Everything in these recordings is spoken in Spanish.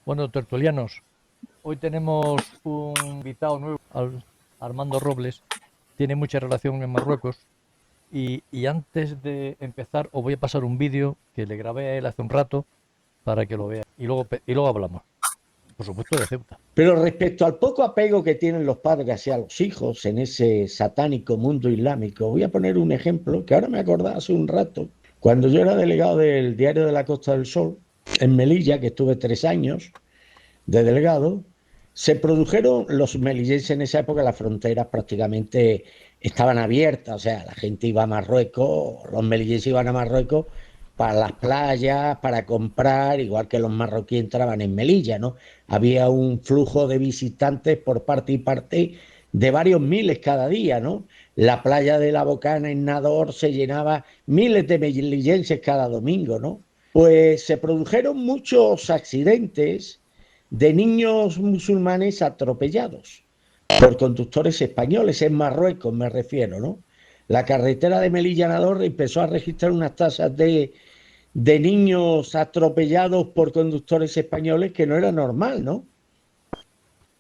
Bueno, tertulianos, hoy tenemos un invitado nuevo, Armando Robles. Tiene mucha relación en Marruecos y antes de empezar os voy a pasar un vídeo que le grabé a él hace un rato para que lo vea y luego hablamos, por supuesto, de Ceuta. Pero respecto al poco apego que tienen los padres hacia los hijos en ese satánico mundo islámico, voy a poner un ejemplo que ahora me acordaba hace un rato. Cuando yo era delegado del Diario de la Costa del Sol, en Melilla, que estuve 3 años de delegado, se produjeron los melillenses en esa época, las fronteras prácticamente estaban abiertas, o sea, la gente iba a Marruecos, los melillenses iban a Marruecos para las playas, para comprar, igual que los marroquíes entraban en Melilla, ¿no? Había un flujo de visitantes por parte y parte de varios miles cada día, ¿no? La playa de La Bocana en Nador se llenaba miles de melillenses cada domingo, ¿no? Pues se produjeron muchos accidentes de niños musulmanes atropellados por conductores españoles, en Marruecos me refiero, ¿no? La carretera de Melilla a Nador empezó a registrar unas tasas de niños atropellados por conductores españoles que no era normal, ¿no?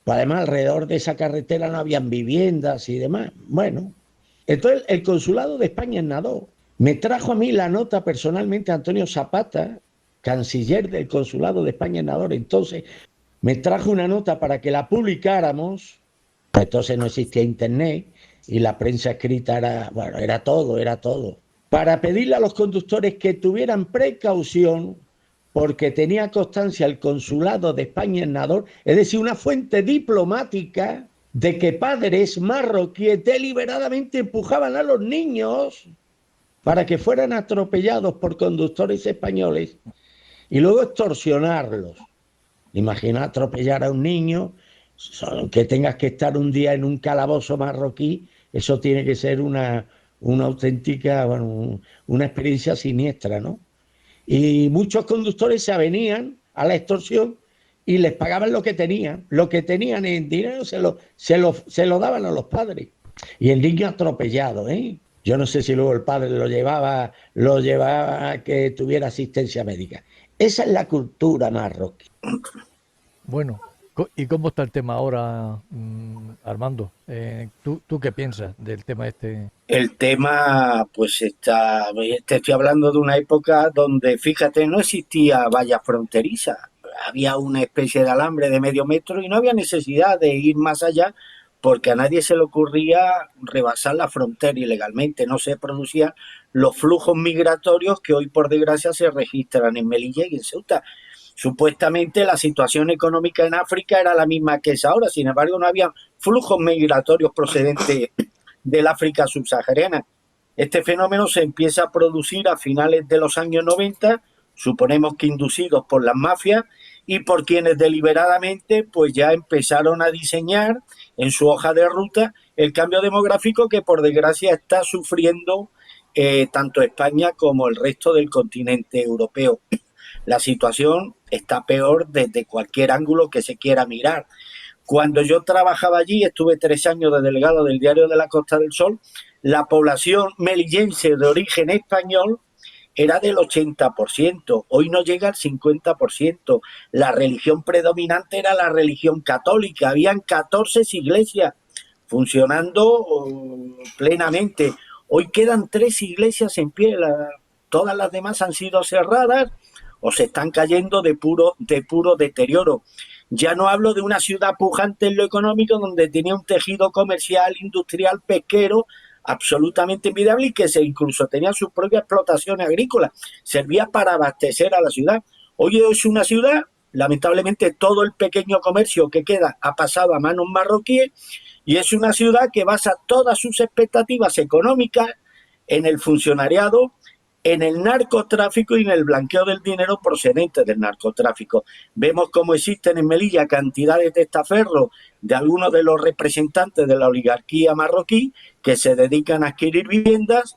Además, alrededor de esa carretera no habían viviendas y demás. Bueno, entonces el consulado de España en Nador me trajo a mí la nota personalmente Antonio Zapata, canciller del consulado de España en Nador. Entonces me trajo una nota para que la publicáramos. Entonces no existía internet y la prensa escrita era, bueno, era todo. Para pedirle a los conductores que tuvieran precaución porque tenía constancia el consulado de España en Nador, es decir, una fuente diplomática de que padres marroquíes deliberadamente empujaban a los niños para que fueran atropellados por conductores españoles y luego extorsionarlos. Imagina atropellar a un niño, que tengas que estar un día en un calabozo marroquí, eso tiene que ser una auténtica, bueno, una experiencia siniestra, ¿no? Y muchos conductores se avenían a la extorsión y les pagaban lo que tenían en dinero se lo daban a los padres. Y el niño atropellado, ¿eh? Yo no sé si luego el padre lo llevaba a que tuviera asistencia médica. Esa es la cultura marroquí. Bueno, ¿y cómo está el tema ahora, Armando? ¿Tú qué piensas del tema este? El tema, pues te estoy hablando de una época donde, fíjate, no existía valla fronteriza. Había una especie de alambre de medio metro y no había necesidad de ir más allá porque a nadie se le ocurría rebasar la frontera ilegalmente. No se producían los flujos migratorios que hoy, por desgracia, se registran en Melilla y en Ceuta. Supuestamente la situación económica en África era la misma que es ahora, sin embargo no había flujos migratorios procedentes del África subsahariana. Este fenómeno se empieza a producir a finales de los años 90, suponemos que inducidos por las mafias y por quienes deliberadamente pues ya empezaron a diseñar en su hoja de ruta el cambio demográfico que por desgracia está sufriendo tanto España como el resto del continente europeo. La situación está peor desde cualquier ángulo que se quiera mirar. Cuando yo trabajaba allí, estuve 3 años de delegado del Diario de la Costa del Sol, la población melillense de origen español era del 80%, hoy no llega al 50%. La religión predominante era la religión católica, habían 14 iglesias funcionando plenamente. Hoy quedan 3 iglesias en pie, todas las demás han sido cerradas o se están cayendo de puro deterioro. Ya no hablo de una ciudad pujante en lo económico donde tenía un tejido comercial, industrial, pesquero absolutamente envidiable y que incluso tenía sus propias explotaciones agrícolas. Servía para abastecer a la ciudad. Hoy es una ciudad, lamentablemente todo el pequeño comercio que queda ha pasado a manos marroquíes y es una ciudad que basa todas sus expectativas económicas en el funcionariado, en el narcotráfico y en el blanqueo del dinero procedente del narcotráfico. Vemos cómo existen en Melilla cantidades de testaferros de algunos de los representantes de la oligarquía marroquí que se dedican a adquirir viviendas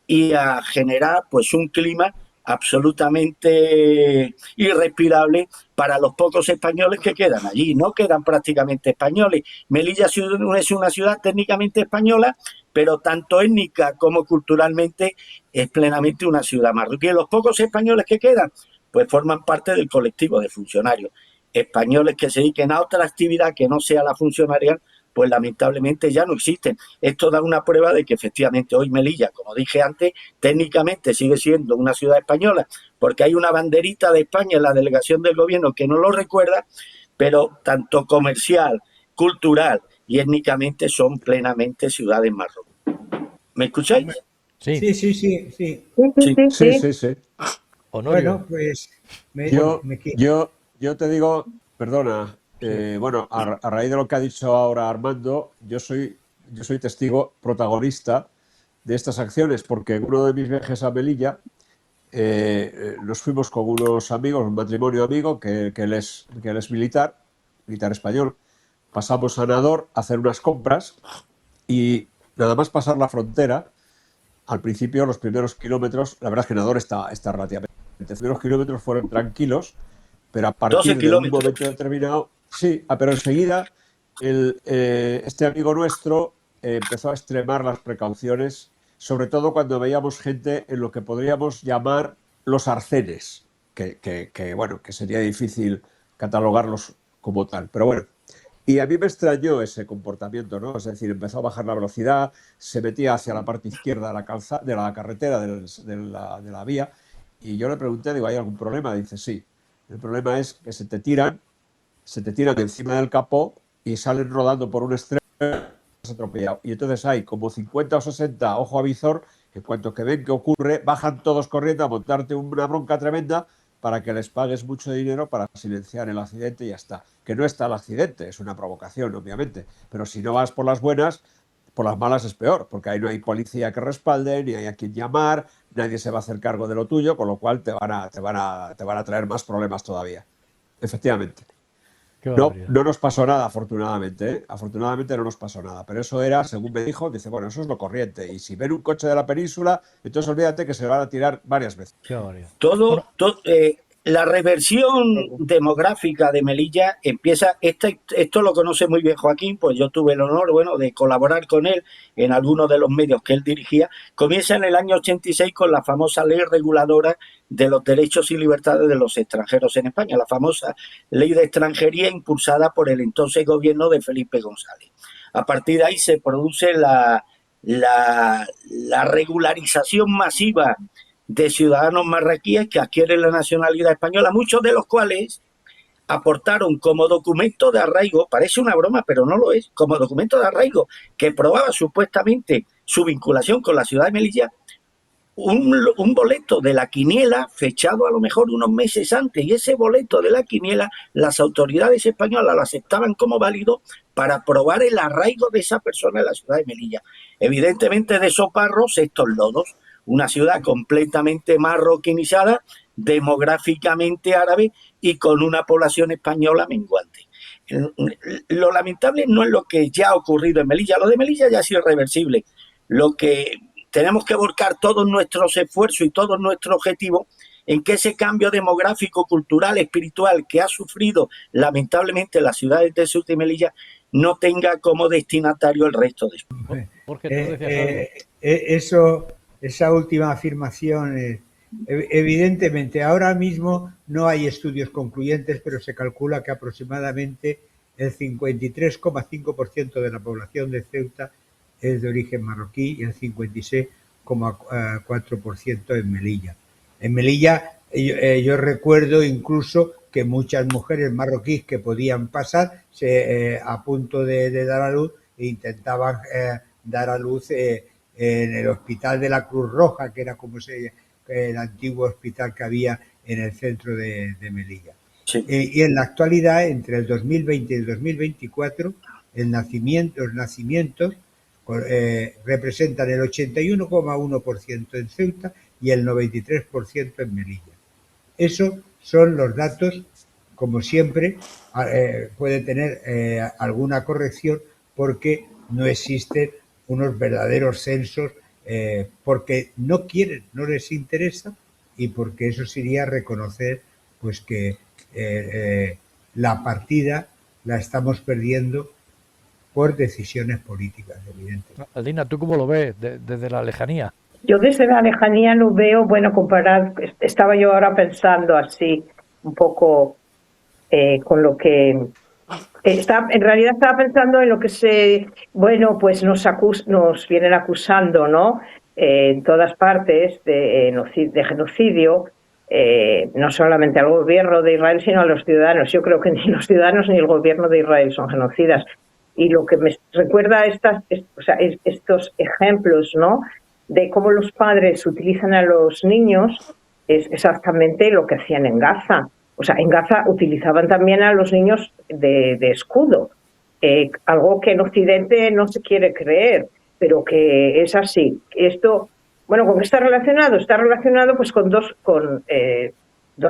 y a generar pues un clima absolutamente irrespirable para los pocos españoles que quedan allí. No quedan prácticamente españoles. Melilla es una ciudad técnicamente española, pero tanto étnica como culturalmente es plenamente una ciudad marroquí. Los pocos españoles que quedan, pues forman parte del colectivo de funcionarios. españoles que se dediquen a otra actividad que no sea la funcionarial, pues lamentablemente ya no existen. Esto da una prueba de que efectivamente hoy Melilla, como dije antes, técnicamente sigue siendo una ciudad española, porque hay una banderita de España en la delegación del gobierno que no lo recuerda, pero tanto comercial, cultural y étnicamente son plenamente ciudades marroquíes. ¿Me escucháis? Sí, Sí. Sí. Sí. Honorio. Bueno, pues Yo te digo, perdona, bueno, a raíz de lo que ha dicho ahora Armando, yo soy testigo protagonista de estas acciones, porque en uno de mis viajes a Melilla nos fuimos con unos amigos, un matrimonio amigo, que él es militar español. Pasamos a Nador a hacer unas compras y nada más pasar la frontera, al principio, los primeros kilómetros, la verdad es que Nador está relativamente. Los primeros kilómetros fueron tranquilos, pero a partir de un momento determinado, sí, pero enseguida este amigo nuestro empezó a extremar las precauciones, sobre todo cuando veíamos gente en lo que podríamos llamar los arcenes, bueno, que sería difícil catalogarlos como tal, pero bueno. Y a mí me extrañó ese comportamiento, ¿no? Es decir, empezó a bajar la velocidad, se metía hacia la parte izquierda de la carretera, de la vía, y yo le pregunté, digo, ¿hay algún problema? Dice, sí. El problema es que se te tiran encima del capó y salen rodando por un extremo atropellado. Y entonces hay como 50 o 60, ojo a visor, que en cuanto que ven que ocurre, bajan todos corriendo a montarte una bronca tremenda para que les pagues mucho dinero para silenciar el accidente y ya está. Que no está el accidente, es una provocación, obviamente. Pero si no vas por las buenas, por las malas es peor, porque ahí no hay policía que respalde, ni hay a quien llamar, nadie se va a hacer cargo de lo tuyo, con lo cual te van a traer más problemas todavía. Efectivamente. No nos pasó nada, afortunadamente, ¿eh? Afortunadamente no nos pasó nada, pero eso era, según me dijo, dice, bueno, eso es lo corriente, y si ven un coche de la península, entonces olvídate que se van a tirar varias veces. La reversión demográfica de Melilla empieza, esto lo conoce muy bien Joaquín, pues yo tuve el honor, bueno, de colaborar con él en algunos de los medios que él dirigía. Comienza en el año 86 con la famosa ley reguladora de los derechos y libertades de los extranjeros en España, la famosa ley de extranjería impulsada por el entonces gobierno de Felipe González. A partir de ahí se produce la regularización masiva de ciudadanos marroquíes que adquieren la nacionalidad española, muchos de los cuales aportaron como documento de arraigo, parece una broma, pero no lo es, como documento de arraigo que probaba supuestamente su vinculación con la ciudad de Melilla, un boleto de la quiniela fechado a lo mejor unos meses antes, y ese boleto de la quiniela las autoridades españolas lo aceptaban como válido para probar el arraigo de esa persona en la ciudad de Melilla. Evidentemente de soparros estos lodos, una ciudad completamente marroquinizada, demográficamente árabe y con una población española menguante. Lo lamentable no es lo que ya ha ocurrido en Melilla, lo de Melilla ya es irreversible. Lo que tenemos que volcar todos nuestros esfuerzos y todos nuestros objetivos en que ese cambio demográfico, cultural, espiritual que ha sufrido lamentablemente las ciudades de Ceuta y Melilla no tenga como destinatario el resto de España. Esa última afirmación, evidentemente ahora mismo no hay estudios concluyentes, pero se calcula que aproximadamente el 53,5% de la población de Ceuta es de origen marroquí y el 56,4% en Melilla. En Melilla yo recuerdo incluso que muchas mujeres marroquíes que podían pasar a punto de dar a luz e intentaban dar a luz en el hospital de la Cruz Roja, que era como el antiguo hospital que había en el centro de Melilla. Sí. Y en la actualidad, entre el 2020 y el 2024, los nacimientos representan el 81,1% en Ceuta y el 93% en Melilla. Esos son los datos, como siempre, puede tener alguna corrección porque no existen unos verdaderos censos, porque no quieren, no les interesa, y porque eso sería reconocer pues que la partida la estamos perdiendo por decisiones políticas, evidentemente. Aldina, ¿tú cómo lo ves desde la lejanía? Yo desde la lejanía lo veo, bueno, comparar, estaba yo ahora pensando así, un poco con lo que en realidad estaba pensando en lo que pues nos vienen acusando, ¿no? En todas partes de genocidio, no solamente al gobierno de Israel, sino a los ciudadanos. Yo creo que ni los ciudadanos ni el gobierno de Israel son genocidas. Y lo que me recuerda estos ejemplos, ¿no? De cómo los padres utilizan a los niños es exactamente lo que hacían en Gaza. O sea, en Gaza utilizaban también a los niños de escudo, algo que en Occidente no se quiere creer, pero que es así. Esto, bueno, ¿con qué está relacionado? Está relacionado pues con dos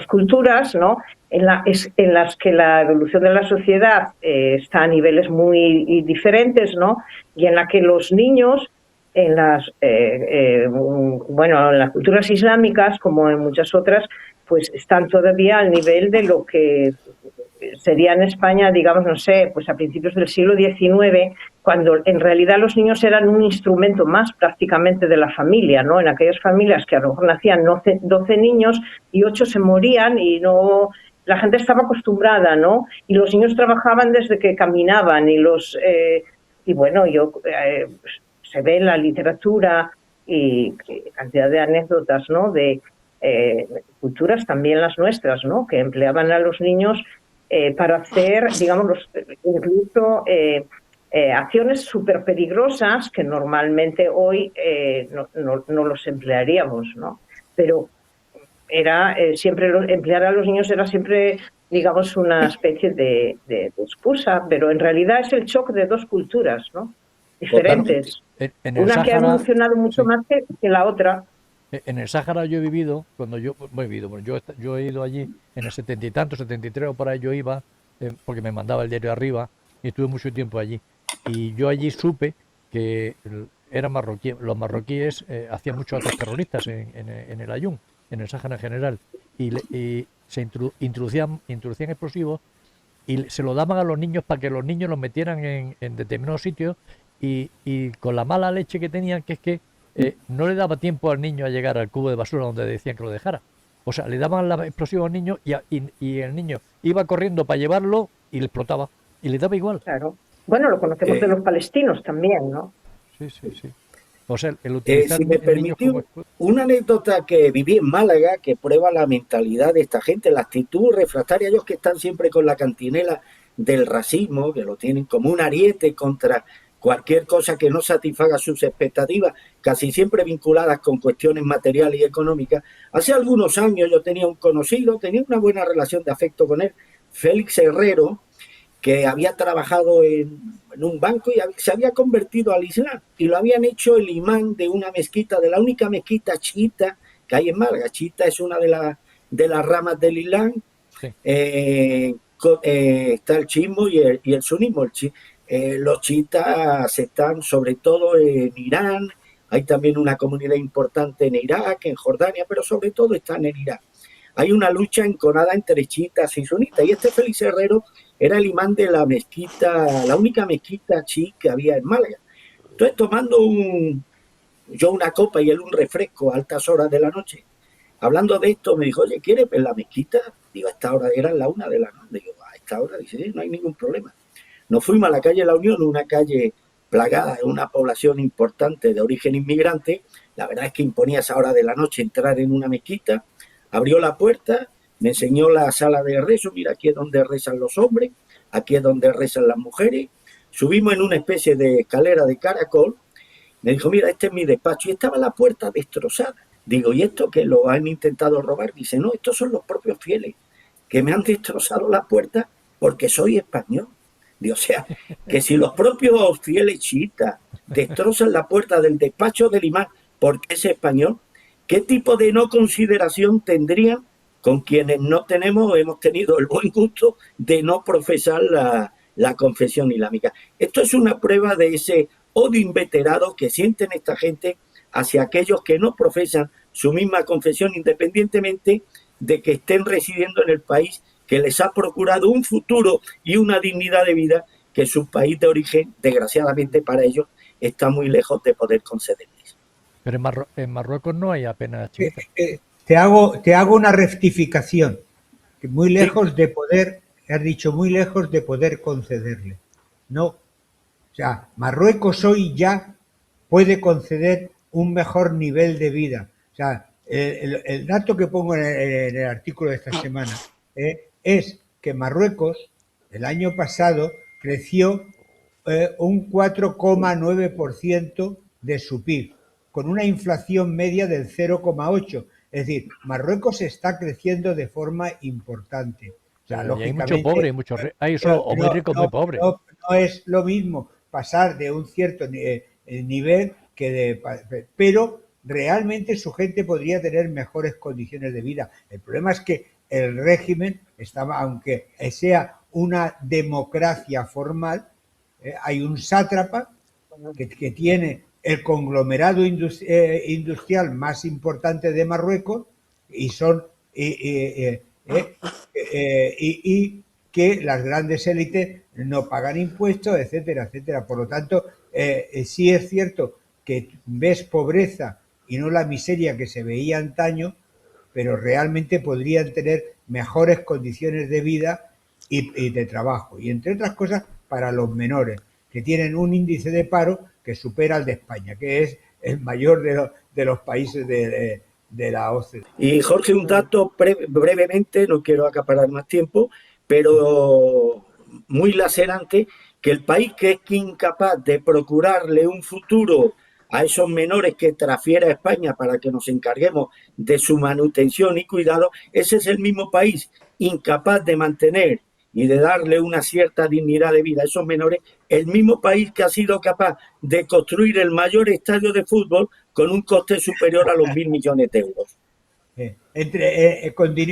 culturas, ¿no? En las que la evolución de la sociedad está a niveles muy diferentes, ¿no? Y en la que los niños en las culturas islámicas, como en muchas otras, pues están todavía al nivel de lo que sería en España, digamos, no sé, pues a principios del siglo XIX, cuando en realidad los niños eran un instrumento más prácticamente de la familia, ¿no? En aquellas familias que a lo mejor nacían 12 niños y 8 se morían y no... La gente estaba acostumbrada, ¿no? Y los niños trabajaban desde que caminaban se ve en la literatura y cantidad de anécdotas, ¿no? De culturas también las nuestras, ¿no? Que empleaban a los niños para hacer, digamos, incluso acciones súper peligrosas que normalmente hoy no los emplearíamos, ¿no? Pero era emplear a los niños era siempre, digamos, una especie de excusa, pero en realidad es el choque de dos culturas, ¿no? Diferentes. En el Una Sáhara, que ha evolucionado mucho más que la otra. En el Sáhara yo he vivido, yo he ido allí en el 70 y tanto, 73 o por ahí yo iba, porque me mandaba el diario arriba y estuve mucho tiempo allí. Y yo allí supe que era marroquí, los marroquíes hacían muchos actos terroristas en el Ayun, en el Sáhara en general, y se introducían explosivos y se lo daban a los niños para que los niños los metieran en determinados sitios y con la mala leche que tenían, que es que no le daba tiempo al niño a llegar al cubo de basura donde decían que lo dejara. O sea, le daban la explosiva al niño y el niño iba corriendo para llevarlo y le explotaba. Y le daba igual. Claro. Bueno, lo conocemos de los palestinos también, ¿no? Sí. O sea, el utilizar si me permitió una anécdota que viví en Málaga que prueba la mentalidad de esta gente, la actitud refractaria, ellos que están siempre con la cantinela del racismo, que lo tienen como un ariete contra cualquier cosa que no satisfaga sus expectativas, casi siempre vinculadas con cuestiones materiales y económicas. Hace algunos años yo tenía un conocido, tenía una buena relación de afecto con él, Félix Herrero, que había trabajado en un banco y se había convertido al Islam y lo habían hecho el imán de una mezquita, de la única mezquita chiita que hay en Málaga. Chiita es una de las ramas del Islam. Sí. Está el chiismo y el sunismo. Los chiitas están sobre todo en Irán, hay también una comunidad importante en Irak, en Jordania, pero sobre todo están en Irán. Hay una lucha enconada entre chiitas y sunitas, y este Félix Herrero era el imán de la mezquita, la única mezquita chií que había en Málaga. Entonces, tomando yo una copa y él un refresco a altas horas de la noche, hablando de esto, me dijo, oye, ¿quieres ver la mezquita? Digo, a esta hora, eran la 1 de la noche. Digo, a esta hora, dice, sí, no hay ningún problema. Nos fuimos a la calle La Unión, una calle plagada, una población importante de origen inmigrante. La verdad es que imponía a esa hora de la noche entrar en una mezquita. Abrió la puerta, me enseñó la sala de rezo, mira, aquí es donde rezan los hombres, aquí es donde rezan las mujeres. Subimos en una especie de escalera de caracol, me dijo, mira, este es mi despacho, y estaba la puerta destrozada. Digo, ¿y esto que lo han intentado robar? Dice, no, estos son los propios fieles, que me han destrozado la puerta porque soy español. Digo, o sea, que si los propios fieles chiitas destrozan la puerta del despacho del imán porque es español, ¿qué tipo de no consideración tendrían con quienes no hemos tenido el buen gusto de no profesar la confesión islámica? Esto es una prueba de ese odio inveterado que sienten esta gente hacia aquellos que no profesan su misma confesión, independientemente de que estén residiendo en el país que les ha procurado un futuro y una dignidad de vida que su país de origen, desgraciadamente para ellos, está muy lejos de poder concederles. Pero en Marruecos no hay apenas chiitas. Te hago una rectificación, que muy lejos de poder has dicho muy lejos de poder concederle. No. O sea, Marruecos hoy ya puede conceder un mejor nivel de vida. O sea, el dato que pongo en el artículo de esta semana es que Marruecos el año pasado creció un 4,9% de su PIB, con una inflación media del 0,8%. Es decir, Marruecos está creciendo de forma importante. O sea, Y hay mucho lógicamente, pobre, hay solo, o muy rico, muy pobre. no es lo mismo pasar de un cierto nivel pero realmente su gente podría tener mejores condiciones de vida. El problema es que el régimen estaba, aunque sea una democracia formal, hay un sátrapa que tiene el conglomerado industrial más importante de Marruecos y son y que las grandes élites no pagan impuestos, etcétera, etcétera. Por lo tanto, sí es cierto que ves pobreza y no la miseria que se veía antaño, pero realmente podrían tener mejores condiciones de vida y de trabajo. Y entre otras cosas, para los menores, que tienen un índice de paro que supera al de España, que es el mayor de los países de la OCDE. Y Jorge, un dato brevemente, no quiero acaparar más tiempo, pero muy lacerante, que el país que es incapaz de procurarle un futuro a esos menores que transfiere a España para que nos encarguemos de su manutención y cuidado, ese es el mismo país incapaz de mantener y de darle una cierta dignidad de vida a esos menores, el mismo país que ha sido capaz de construir el mayor estadio de fútbol con un coste superior a los 1.000 millones de euros.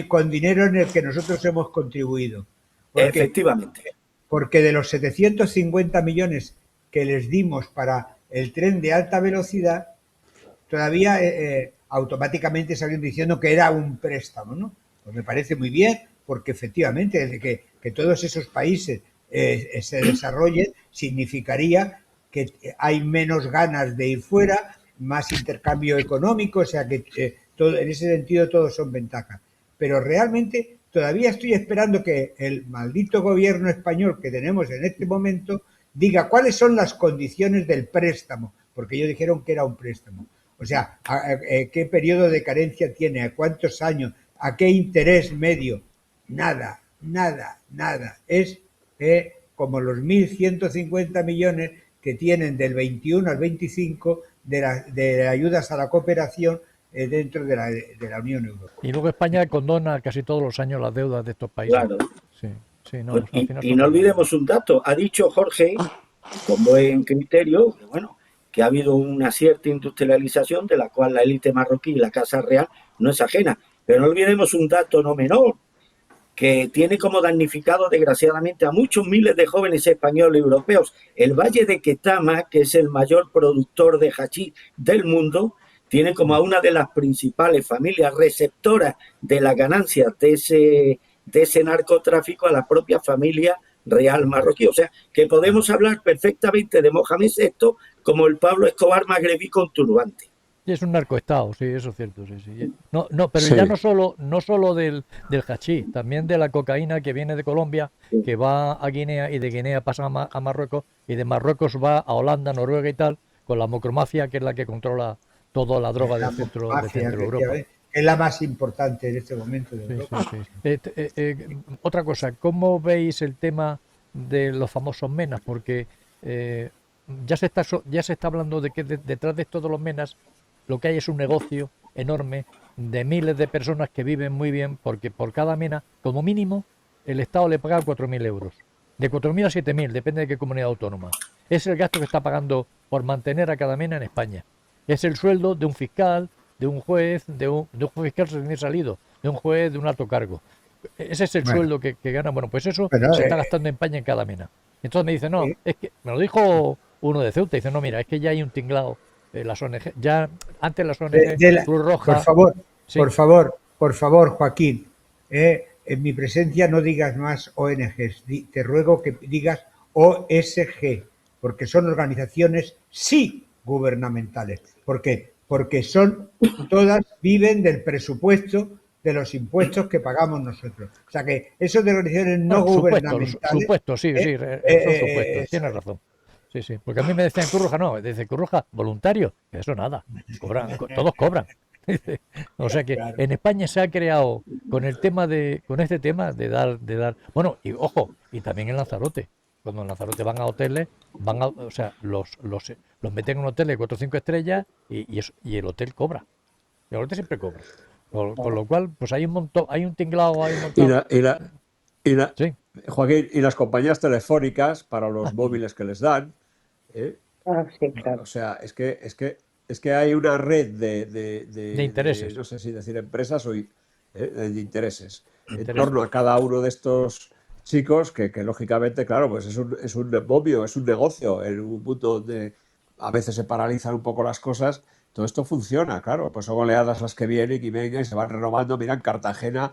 Con dinero en el que nosotros hemos contribuido. Efectivamente. Porque de los 750 millones que les dimos para el tren de alta velocidad, todavía automáticamente salieron diciendo que era un préstamo, ¿no? Pues me parece muy bien, porque efectivamente desde que todos esos países se desarrollen significaría que hay menos ganas de ir fuera, más intercambio económico, o sea que en ese sentido todos son ventajas. Pero realmente todavía estoy esperando que el maldito gobierno español que tenemos en este momento diga cuáles son las condiciones del préstamo, porque ellos dijeron que era un préstamo. O sea, ¿qué periodo de carencia tiene? ¿A cuántos años? ¿A qué interés medio? Nada, nada, nada. Es como los 1.150 millones que tienen del 21 al 25 de ayudas a la cooperación dentro de la Unión Europea. Y luego España condona casi todos los años las deudas de estos países. Claro. Sí, no, y no olvidemos un dato. Ha dicho Jorge, con buen criterio, que bueno, que ha habido una cierta industrialización de la cual la élite marroquí y la Casa Real no es ajena. Pero no olvidemos un dato no menor, que tiene como damnificado desgraciadamente a muchos miles de jóvenes españoles y europeos. El Valle de Ketama, que es el mayor productor de hachís del mundo, tiene como a una de las principales familias receptoras de las ganancias de ese narcotráfico a la propia familia real marroquí. O sea, que podemos hablar perfectamente de Mohamed VI como el Pablo Escobar magrebí con turbante. Y es un narcoestado, sí, eso es cierto, sí. No, pero Sí. ya no solo del hachís, también de la cocaína que viene de Colombia, que va a Guinea y de Guinea pasa a Marruecos y de Marruecos va a Holanda, Noruega y tal, con la macromafia que es la que controla toda la droga del centro de Europa. Es la más importante en este momento de Europa. Sí. Otra cosa, ¿cómo veis el tema de los famosos menas? Porque ya se está hablando de que detrás de todos los menas lo que hay es un negocio enorme de miles de personas que viven muy bien, porque por cada mena, como mínimo, el Estado le paga 4.000 euros. De 4.000 a 7.000, depende de qué comunidad autónoma. Es el gasto que está pagando por mantener a cada mena en España. Es el sueldo de un fiscal, de un juez, de un fiscal recién salido, de un juez, de un alto cargo. Ese es el sueldo que gana. Bueno, pues eso se está gastando en España en cada mena. Entonces me dice, no, es que, me lo dijo uno de Ceuta, dice, no, mira, es que ya hay un tinglado. Las ONG, ya antes las ONG, Cruz Roja. Por favor, Joaquín, en mi presencia no digas más ONGs, te ruego que digas OSG, porque son organizaciones sí gubernamentales. ¿Por qué? Porque todas viven del presupuesto de los impuestos que pagamos nosotros. O sea que esos de organizaciones no Supuestos, gubernamentales... supuestos, sí, sí, son supuestos, tienes razón. Sí, sí, porque a mí me decían Cruz Roja, no, dice Cruz Roja, voluntario, eso nada, cobran, todos cobran. O sea que Claro. en España se ha creado con el tema con este tema de dar, bueno, y ojo, y también en Lanzarote. Cuando en Lanzarote van a hoteles, o sea, los meten en un hotel de 4 o 5 estrellas y el hotel cobra. El hotel siempre cobra. Con lo cual, pues hay un montón, hay un tinglado, hay un Y montón. Sí. Joaquín, y las compañías telefónicas para los móviles que les dan, ¿eh? Sí, claro. O sea, es que hay una red De intereses. no sé si decir empresas o de intereses en Intereses. torno a cada uno de estos chicos que lógicamente, claro, pues es un momio, es un negocio en un mundo donde a veces se paralizan un poco las cosas. Todo esto funciona, claro, pues son oleadas las que vienen y vengan y se van renovando. Mira, en Cartagena,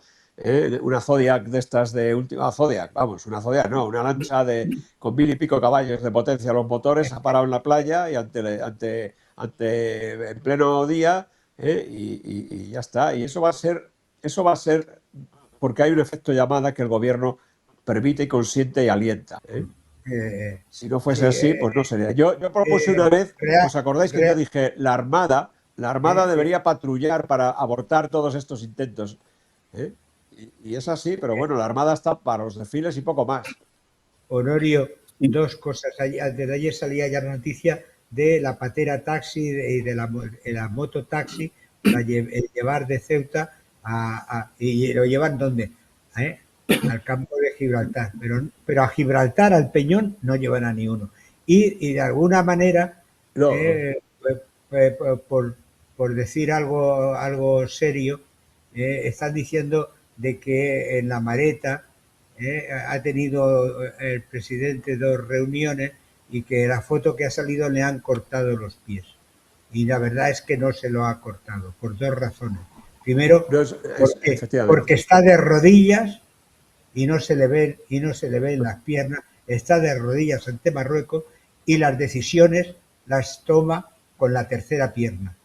una Zodiac de estas de última Zodiac, vamos, una Zodiac, no, una lancha con 1000 y pico caballos de potencia los motores, ha parado en la playa y en pleno día, y ya está. Y eso va a ser porque hay un efecto llamada que el gobierno permite y consiente y alienta. Si no fuese así, pues no sería. Yo propuse una vez, ¿os acordáis que yo dije, la Armada debería patrullar para abortar todos estos intentos? Y es así, pero bueno, la Armada está para los desfiles y poco más. Honorio, dos cosas. Desde ayer salía ya la noticia de la patera taxi y de la moto taxi para llevar de Ceuta y lo llevan ¿dónde? Al campo de Gibraltar. Pero a Gibraltar, al Peñón, no llevan a ni uno. Y de alguna manera, No. por decir algo serio, están diciendo de que en la Mareta ha tenido el presidente 2 reuniones y que la foto que ha salido le han cortado los pies. Y la verdad es que no se lo ha cortado, por 2 razones. Primero, porque está de rodillas y no se le ven las piernas, está de rodillas ante Marruecos y las decisiones las toma con la tercera pierna,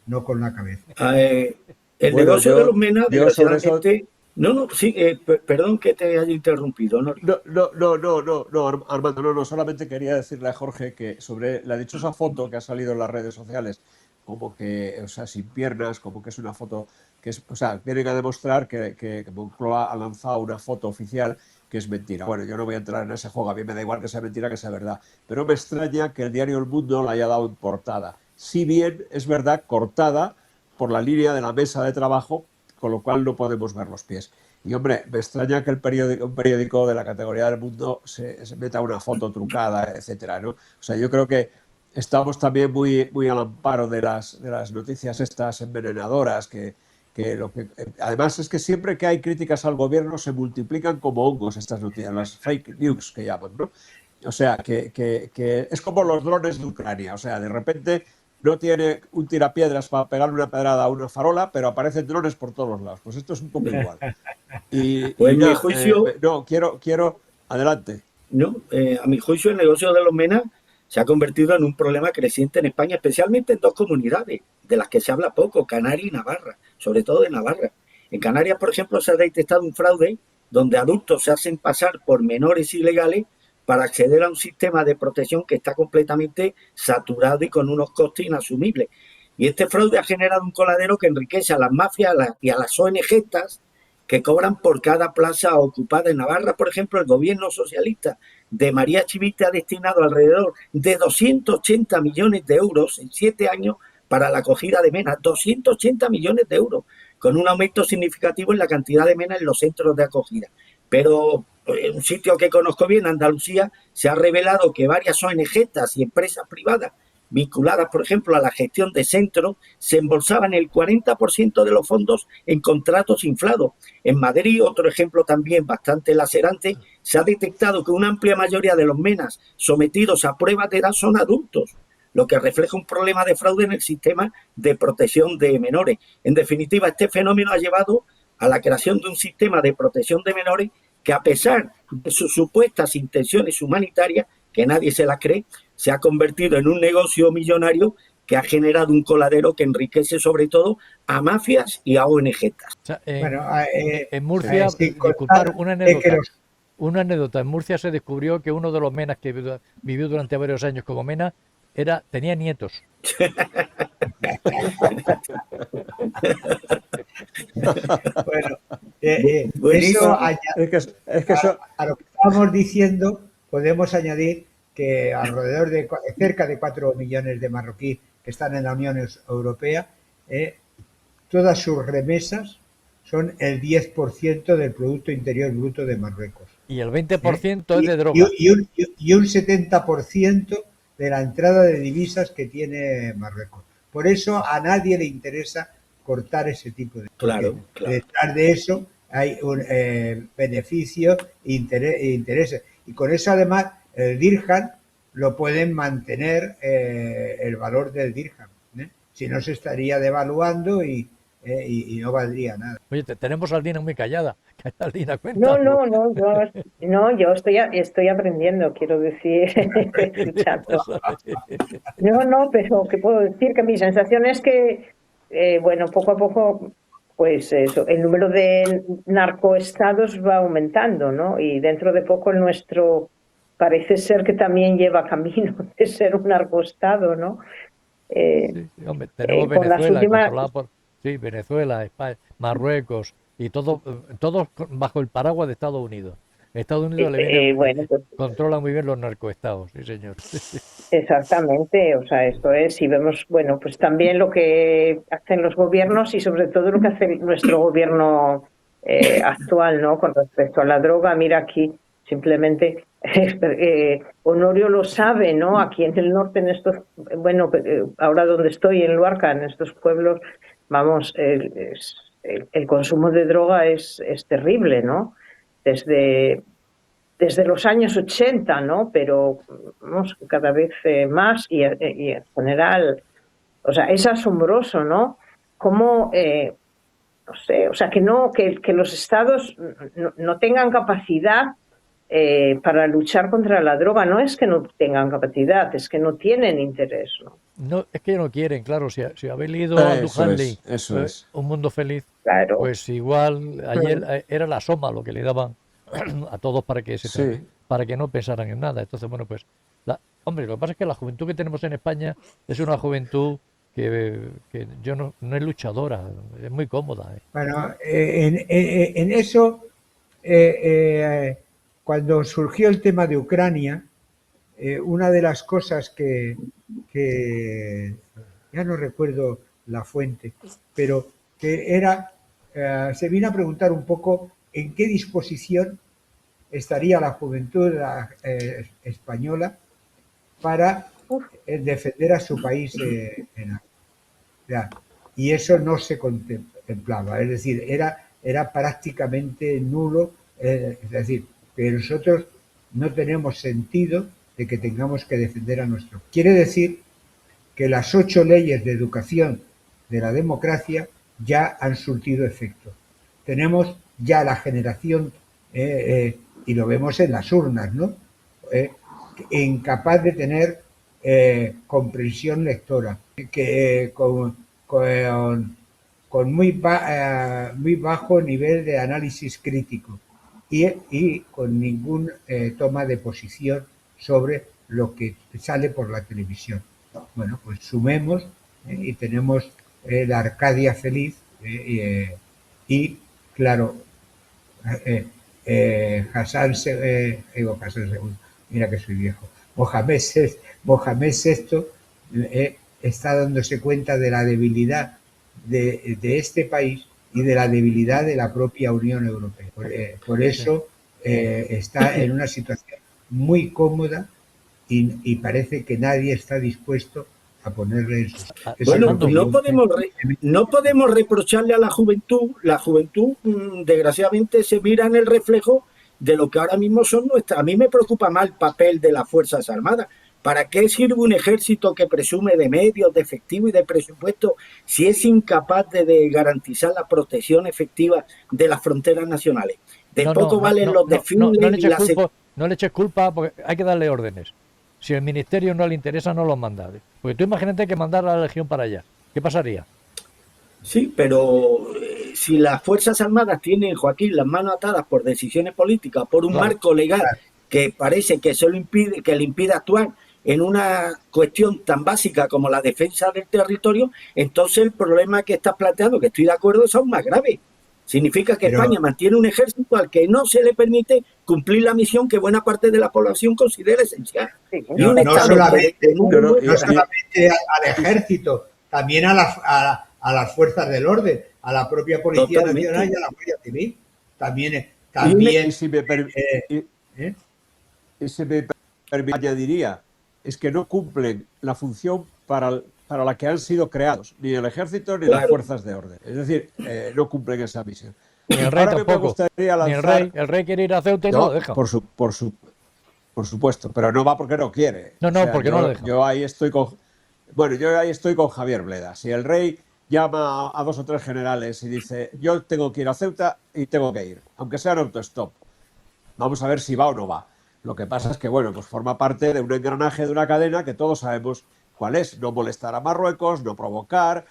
no con la cabeza. El negocio de los MENA, desgraciadamente... No, sí, perdón que te haya interrumpido. No, Armando, no, solamente quería decirle a Jorge que sobre la dichosa foto que ha salido en las redes sociales, como que, o sea, sin piernas, como que es una foto que es, o sea, vienen a demostrar que Moncloa ha lanzado una foto oficial que es mentira. Bueno, yo no voy a entrar en ese juego, a mí me da igual que sea mentira que sea verdad, pero me extraña que el diario El Mundo la haya dado en portada, si bien es verdad cortada por la línea de la mesa de trabajo, con lo cual no podemos ver los pies. Y hombre, me extraña que un periódico de la categoría del Mundo se meta una foto trucada, etcétera, ¿no? O sea, yo creo que estamos también muy al amparo de las noticias estas envenenadoras además es que siempre que hay críticas al gobierno se multiplican como hongos estas noticias, las fake news que llaman, ¿no? O sea, que es como los drones de Ucrania, o sea, de repente no tiene un tirapiedras para pegarle una pedrada a una farola, pero aparecen drones por todos los lados. Pues esto es un poco igual. Pues en mi juicio... quiero... Adelante. No, a mi juicio el negocio de los MENA se ha convertido en un problema creciente en España, especialmente en 2 comunidades, de las que se habla poco, Canarias y Navarra, sobre todo de Navarra. En Canarias, por ejemplo, se ha detectado un fraude donde adultos se hacen pasar por menores ilegales para acceder a un sistema de protección que está completamente saturado y con unos costes inasumibles. Y este fraude ha generado un coladero que enriquece a las mafias y a las ONG que cobran por cada plaza ocupada. En Navarra, por ejemplo, el gobierno socialista de María Chivite ha destinado alrededor de 280 millones de euros en 7 años para la acogida de MENA. 280 millones de euros, con un aumento significativo en la cantidad de MENA en los centros de acogida. Pero en un sitio que conozco bien, Andalucía, se ha revelado que varias ONG y empresas privadas vinculadas, por ejemplo, a la gestión de centros, se embolsaban el 40% de los fondos en contratos inflados. En Madrid, otro ejemplo también bastante lacerante, se ha detectado que una amplia mayoría de los MENAs sometidos a pruebas de edad son adultos, lo que refleja un problema de fraude en el sistema de protección de menores. En definitiva, este fenómeno ha llevado a la creación de un sistema de protección de menores que, a pesar de sus supuestas intenciones humanitarias, que nadie se las cree, se ha convertido en un negocio millonario que ha generado un coladero que enriquece sobre todo a mafias y a ONG. O sea, Bueno, en Murcia, sin disculpar, contar una de que anécdota. los Una anécdota. En Murcia se descubrió que uno de los menas que vivió durante varios años como mena tenía nietos. Bueno, Buenísimo. Es que eso, a lo que estábamos diciendo, podemos añadir que alrededor de cerca de 4 millones de marroquíes que están en la Unión Europea, todas sus remesas son el 10% del Producto Interior Bruto de Marruecos. Y el 20% es de droga. Y un 70% de la entrada de divisas que tiene Marruecos. Por eso a nadie le interesa cortar ese tipo de... Claro. Detrás de eso hay un beneficio e intereses. Y con eso además el dirham lo pueden mantener el valor del dirham. Si no se estaría devaluando y no valdría nada. Oye, tenemos a Aldina muy callada. Aldina, cuéntanos. Yo estoy aprendiendo, quiero decir, escuchando. Pero ¿qué puedo decir? Que mi sensación es que, poco a poco, pues eso, el número de narcoestados va aumentando, ¿no? Y dentro de poco el nuestro parece ser que también lleva camino de ser un narcoestado, ¿no? Sí, hombre, tenemos Venezuela controlada por... Sí, Venezuela, España, Marruecos y todos bajo el paraguas de Estados Unidos. Estados Unidos controla muy bien los narcoestados, sí señor. Exactamente, o sea, esto es, y vemos, pues también lo que hacen los gobiernos y sobre todo lo que hace nuestro gobierno actual, ¿no? Con respecto a la droga, mira aquí, simplemente, Honorio lo sabe, ¿no? Aquí en el norte, en estos, ahora donde estoy, en Luarca, en estos pueblos, vamos, el consumo de droga es terrible, ¿no? Desde los años 80, ¿no? Pero vamos, cada vez más y en general, o sea, es asombroso, ¿no? Cómo, no sé, o sea, que los estados no tengan capacidad para luchar contra la droga. No es que no tengan capacidad, es que no tienen interés, ¿no? No, es que no quieren, claro. Si habéis leído a Aldous Huxley, Un Mundo Feliz, claro. Pues igual ayer era la soma lo que le daban a todos para que para que no pensaran en nada. Entonces, pues, hombre, lo que pasa es que la juventud que tenemos en España es una juventud que yo no es luchadora, es muy cómoda. Bueno, en eso, cuando surgió el tema de Ucrania, una de las cosas que ya no recuerdo la fuente, pero que era, se vino a preguntar un poco en qué disposición estaría la juventud española para defender a su país y eso no se contemplaba, es decir, era prácticamente nulo, es decir, que nosotros no tenemos sentido de que tengamos que defender a nuestro. Quiere decir que las 8 leyes de educación de la democracia ya han surtido efecto. Tenemos ya la generación, y lo vemos en las urnas, ¿no? Incapaz de tener comprensión lectora, que con muy bajo nivel de análisis crítico y con ningún toma de posición sobre lo que sale por la televisión. Bueno, pues sumemos y tenemos la Arcadia feliz y, claro, Hassan II, mira que soy viejo, Mohamed VI está dándose cuenta de la debilidad de este país y de la debilidad de la propia Unión Europea. Por eso está en una situación muy cómoda y parece que nadie está dispuesto a ponerle en sus... Bueno, no podemos reprocharle a la juventud. La juventud, desgraciadamente, se mira en el reflejo de lo que ahora mismo son nuestras. A mí me preocupa más el papel de las Fuerzas Armadas. ¿Para qué sirve un ejército que presume de medios, de efectivo y de presupuesto si es incapaz de garantizar la protección efectiva de las fronteras nacionales? De poco valen los desfiles. No le eches culpa porque hay que darle órdenes. Si el ministerio no le interesa, no los manda. Porque tú imagínate que mandara a la Legión para allá. ¿Qué pasaría? Sí, pero si las Fuerzas Armadas tienen, Joaquín, las manos atadas por decisiones políticas, por un marco legal que parece que solo impide, que le impide actuar en una cuestión tan básica como la defensa del territorio, entonces el problema que estás planteando, que estoy de acuerdo, es aún más grave. Significa que España mantiene un ejército al que no se le permite cumplir la misión que buena parte de la población considera esencial. Sí, no solamente al ejército, también a las fuerzas del orden, a la propia Policía Nacional y a la Guardia Civil. También y si me permite, añadiría, es que no cumplen la función para la que han sido creados, ni el ejército ni las fuerzas de orden. Es decir, no cumplen esa misión. Ni el rey tampoco. Ni el rey quiere ir a Ceuta y no lo deja. Por supuesto, pero no va porque no quiere. No, porque no lo deja. Yo ahí estoy con Javier Bleda. Si el rey llama a 2 o 3 generales y dice, yo tengo que ir a Ceuta y tengo que ir, aunque sea en autostop, vamos a ver si va o no va. Lo que pasa es que, bueno, pues forma parte de un engranaje, de una cadena que todos sabemos cuál es: no molestar a Marruecos, no provocar,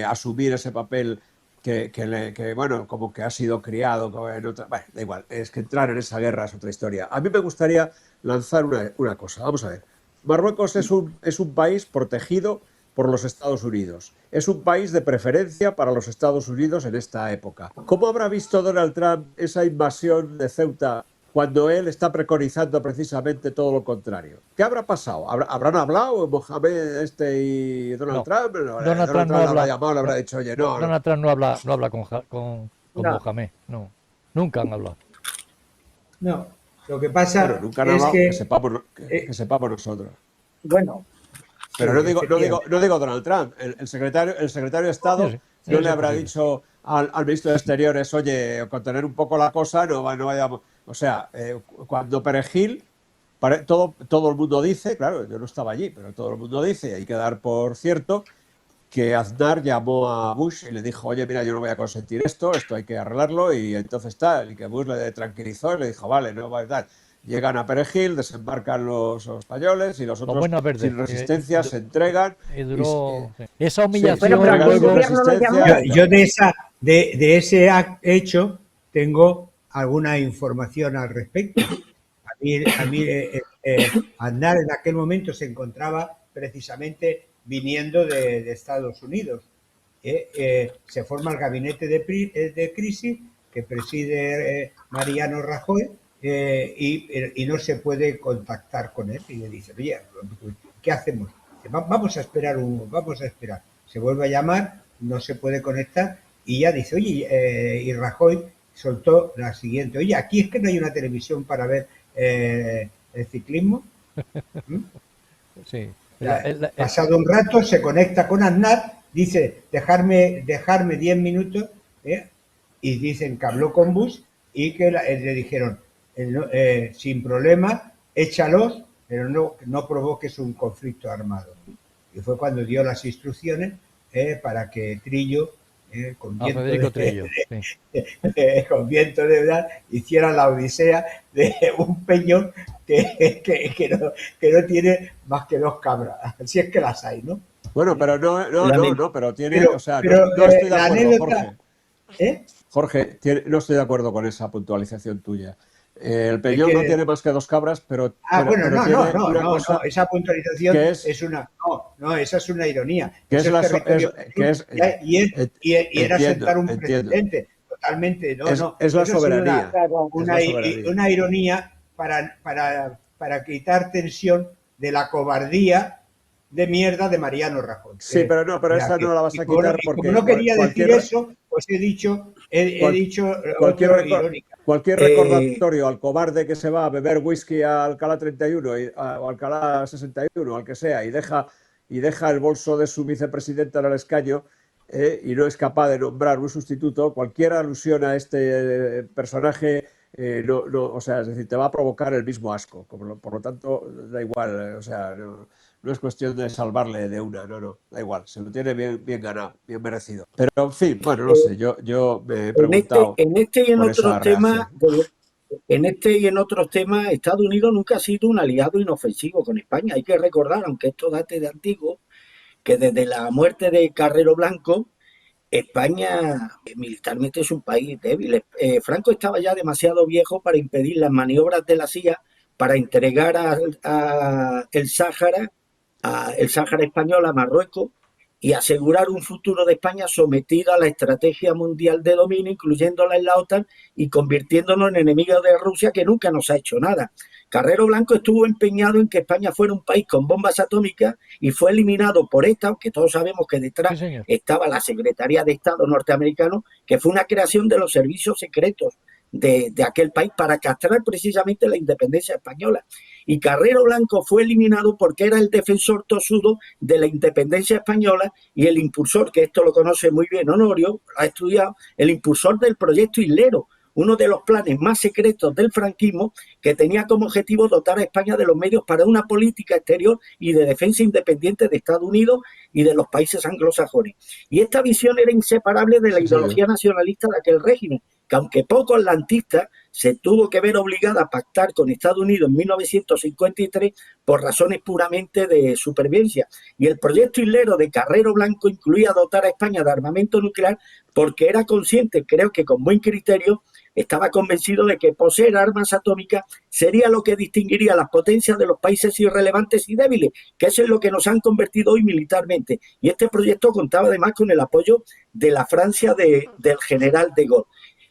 asumir ese papel que bueno, como que ha sido criado en otra... Bueno, da igual, es que entrar en esa guerra es otra historia. A mí me gustaría lanzar una cosa. Vamos a ver. Marruecos es un país protegido por los Estados Unidos. Es un país de preferencia para los Estados Unidos en esta época. ¿Cómo habrá visto Donald Trump esa invasión de Ceuta cuando él está preconizando precisamente todo lo contrario? ¿Qué habrá pasado? ¿Habrán hablado Mohamed y Donald Trump? Donald Trump no habrá llamado, le habrá dicho, oye, no. Donald Trump no habla con Mohamed, no. Nunca han hablado. No, lo que pasa nunca han hablado, que sepamos nosotros. Bueno. Pero no digo Donald Trump. El secretario de Estado no le habrá dicho al ministro de Exteriores, oye, contener un poco la cosa, no vayamos... O sea, cuando Perejil, todo el mundo dice, claro, yo no estaba allí, pero todo el mundo dice, hay que dar por cierto, que Aznar llamó a Bush y le dijo, oye, mira, yo no voy a consentir esto hay que arreglarlo, y entonces tal, y que Bush le tranquilizó y le dijo, vale, no va a dar. Llegan a Perejil, desembarcan los españoles y los otros sin resistencia se entregan. Y duró... Esa humillación... Yo de ese hecho tengo alguna información al respecto. A mí Aznar en aquel momento se encontraba precisamente viniendo de Estados Unidos. Se forma el gabinete de crisis que preside Mariano Rajoy, y no se puede contactar con él. Y le dice, oye, ¿qué hacemos? Vamos a esperar. Se vuelve a llamar, no se puede conectar, y ya dice, oye, y Rajoy soltó la siguiente, oye, aquí es que no hay una televisión para ver el ciclismo. Sí. Pasado un rato se conecta con Aznar, dice, dejarme 10 minutos, y dicen que habló con Bush y que le dijeron, sin problema, échalos, pero no provoques un conflicto armado. Y fue cuando dio las instrucciones para que Trillo, con viento de edad, hiciera la odisea de un peñón que no tiene más que 2 cabras, si es que las hay, ¿no? Bueno, pero pero tiene, no estoy de acuerdo, Jorge. Jorge, no estoy de acuerdo con esa puntualización tuya. El peñón no tiene más que 2 cabras, pero... No, esa puntualización esa es una ironía. Y era sentar un precedente. Totalmente, es la soberanía. Una ironía para quitar tensión de la cobardía de mierda de Mariano Rajoy. Sí, pero esa no la vas a quitar porque... Como no quería decir eso, pues he dicho irónica. Cualquier recordatorio al cobarde que se va a beber whisky a Alcalá 31 o Alcalá 61, al que sea, y deja el bolso de su vicepresidenta en el escaño, y no es capaz de nombrar un sustituto, cualquier alusión a este personaje, o sea, es decir, te va a provocar el mismo asco. Por lo tanto, da igual, o sea, no es cuestión de salvarle de una, da igual, se lo tiene bien ganado, bien merecido. Pero, en fin, bueno, no sé, yo me he preguntado en este y en otros temas en este y en otros temas, Estados Unidos nunca ha sido un aliado inofensivo con España. Hay que recordar, aunque esto date de antiguo, que desde la muerte de Carrero Blanco, España militarmente es un país débil. Franco estaba ya demasiado viejo para impedir las maniobras de la CIA para entregar el Sáhara español a Marruecos y asegurar un futuro de España sometido a la estrategia mundial de dominio, incluyéndola en la OTAN y convirtiéndonos en enemigos de Rusia, que nunca nos ha hecho nada. Carrero Blanco estuvo empeñado en que España fuera un país con bombas atómicas y fue eliminado por esta, aunque todos sabemos que detrás estaba la Secretaría de Estado norteamericano, que fue una creación de los servicios secretos de aquel país para castrar precisamente la independencia española. Y Carrero Blanco fue eliminado porque era el defensor tosudo de la independencia española y el impulsor, que esto lo conoce muy bien Honorio, lo ha estudiado, el impulsor del proyecto Islero, uno de los planes más secretos del franquismo, que tenía como objetivo dotar a España de los medios para una política exterior y de defensa independiente de Estados Unidos y de los países anglosajones. Y esta visión era inseparable de la ideología nacionalista de aquel régimen, que aunque poco atlantista, se tuvo que ver obligada a pactar con Estados Unidos en 1953 por razones puramente de supervivencia. Y el proyecto Islero de Carrero Blanco incluía dotar a España de armamento nuclear porque era consciente, creo que con buen criterio, estaba convencido de que poseer armas atómicas sería lo que distinguiría a las potencias de los países irrelevantes y débiles, que eso es lo que nos han convertido hoy militarmente. Y este proyecto contaba además con el apoyo de la Francia del general de Gaulle.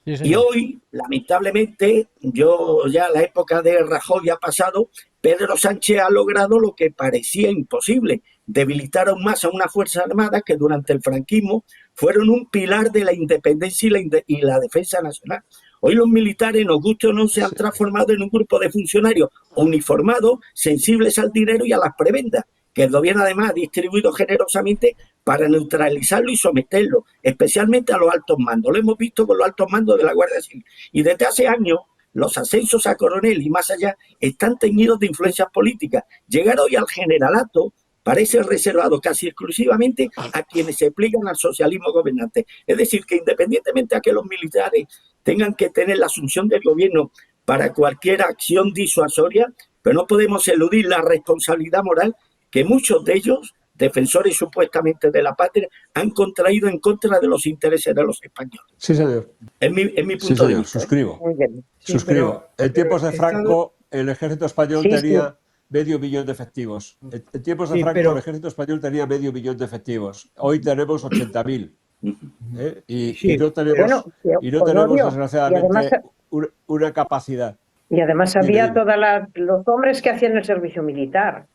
Sí, y hoy, lamentablemente, ya la época de Rajoy ha pasado, Pedro Sánchez ha logrado lo que parecía imposible, debilitar aún más a unas Fuerzas Armadas que durante el franquismo fueron un pilar de la independencia y la defensa nacional. Hoy los militares, nos guste o no, se han transformado en un grupo de funcionarios uniformados, sensibles al dinero y a las prebendas, que el gobierno además ha distribuido generosamente para neutralizarlo y someterlo, especialmente a los altos mandos. Lo hemos visto con los altos mandos de la Guardia Civil. Y desde hace años, los ascensos a coronel y más allá están teñidos de influencias políticas. Llegar hoy al generalato parece reservado casi exclusivamente a quienes se pligan al socialismo gobernante. Es decir, que independientemente a que los militares tengan que tener la asunción del gobierno para cualquier acción disuasoria, pero no podemos eludir la responsabilidad moral que muchos de ellos, defensores supuestamente de la patria, han contraído en contra de los intereses de los españoles. Sí, señor. Es mi punto de vista. Suscribo. Suscribo. En tiempos de Franco, el ejército español tenía medio millón de efectivos. En tiempos de Franco, el ejército español tenía medio millón de efectivos. Hoy tenemos 80.000. Y no tenemos, desgraciadamente, una capacidad. Y además había todos los hombres que hacían el servicio militar.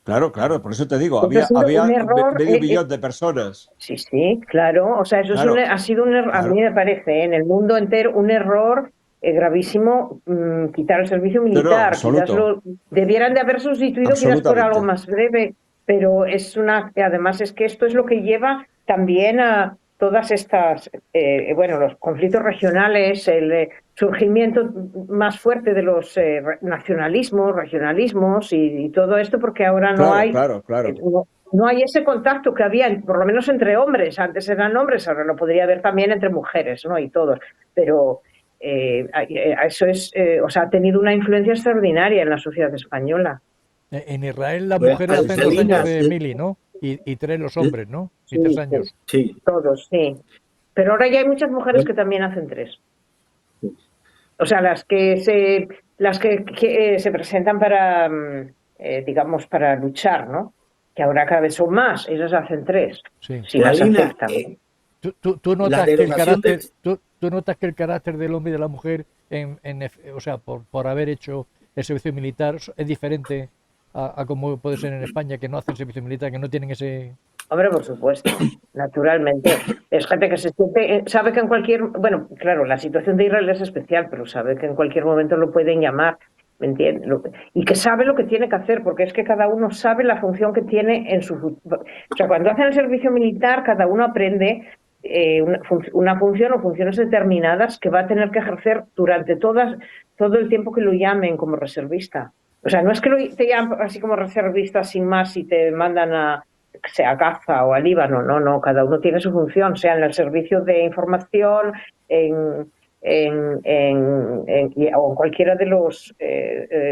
Claro, por eso te digo, había medio millón de personas. Sí, claro. O sea, eso ha sido un error, a mí me parece, en el mundo entero, un error gravísimo quitar el servicio militar. Debieran de haber sustituido quizás por algo más breve, pero además es que esto es lo que lleva también a todas estas, los conflictos regionales, el surgimiento más fuerte de los nacionalismos, regionalismos y todo esto, porque ahora no hay no hay ese contacto que había, por lo menos entre hombres. Antes eran hombres, ahora lo podría haber también entre mujeres, ¿no? Y todos, pero eso ha tenido una influencia extraordinaria en la sociedad española. En Israel las mujeres hacen 2 años de mili, ¿no? Y 3 los hombres, ¿no? Y 3 años. Sí, todos, sí. Pero ahora ya hay muchas mujeres que también hacen 3. O sea, las que se presentan para, digamos, para luchar, ¿no? Que ahora cada vez son más, ellas hacen 3. Sí. Si las aceptan. ¿Tú notas que el carácter, tú notas que el carácter del hombre y de la mujer, por haber hecho el servicio militar, es diferente a como puede ser en España, que no hacen servicio militar, que no tienen ese... Hombre, por supuesto, naturalmente. Es gente que se siente, sabe que en cualquier... Bueno, claro, la situación de Israel es especial, pero sabe que en cualquier momento lo pueden llamar, ¿me entiendes? Y que sabe lo que tiene que hacer, porque es que cada uno sabe la función que tiene en su... O sea, cuando hacen el servicio militar, cada uno aprende una función o funciones determinadas que va a tener que ejercer durante todo el tiempo que lo llamen como reservista. O sea, no es que te llamen así como reservista sin más y te mandan a Gaza o a Líbano, no, cada uno tiene su función, sea en el servicio de información, en o en cualquiera de los